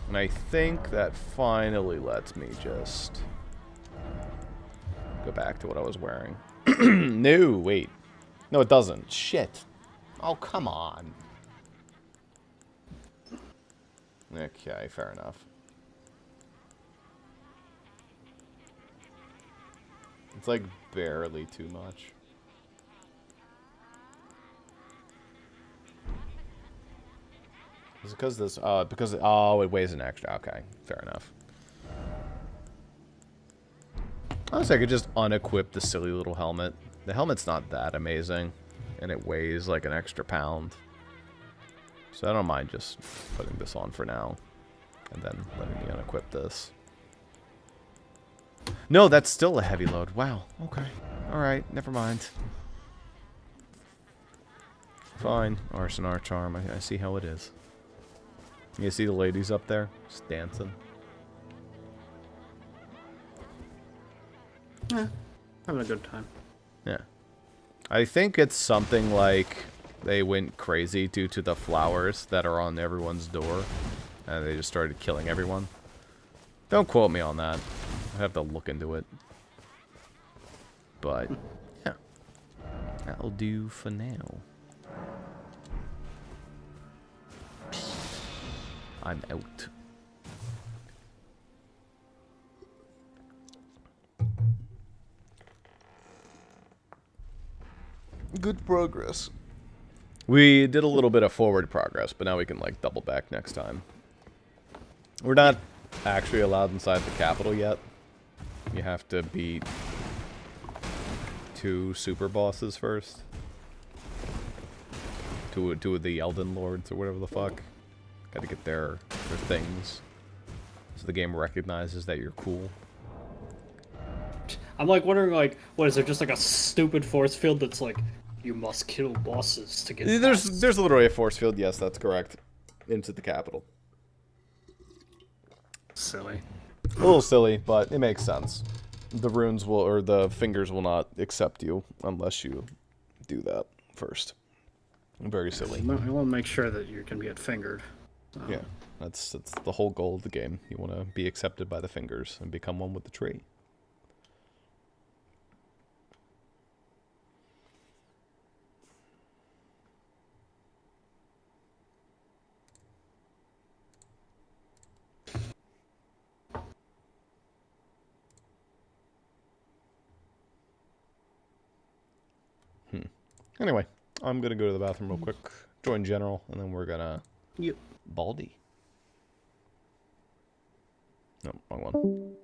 And I think that finally lets me just go back to what I was wearing. No, wait. No, it doesn't. Shit. Oh, come on. Okay, fair enough. It's like barely too much. Is it because this? Because oh, it weighs an extra. Okay, fair enough. Honestly, I could just unequip the silly little helmet. The helmet's not that amazing, and it weighs like an extra pound. So I don't mind just putting this on for now, and then letting me unequip this. No, that's still a heavy load. Wow. Okay. All right. Never mind. Fine. Arsenar charm. I see how it is. You see the ladies up there just dancing. Yeah, having a good time. Yeah. I think it's something like they went crazy due to the flowers that are on everyone's door, and they just started killing everyone. Don't quote me on that. I have to look into it. But, yeah. That'll do for now. I'm out. Good progress. We did a little bit of forward progress, but now we can, like, double back next time. We're not actually allowed inside the capital yet. You have to beat 2 super bosses first. Two of the Elden Lords or whatever the fuck. Gotta get their things. So the game recognizes that you're cool. I'm like wondering, like, what is there just like a stupid force field that's like, you must kill bosses to get There's literally a force field, yes, that's correct. Into the capital. Silly. A little silly, but it makes sense. The runes will, or the fingers will not accept you unless you do that first. Very silly. I want to make sure that you can get fingered. So. Yeah, that's the whole goal of the game. You want to be accepted by the fingers and become one with the tree. Anyway, I'm gonna go to the bathroom real quick, join General, and then we're gonna... Yep. Baldy. No, wrong one.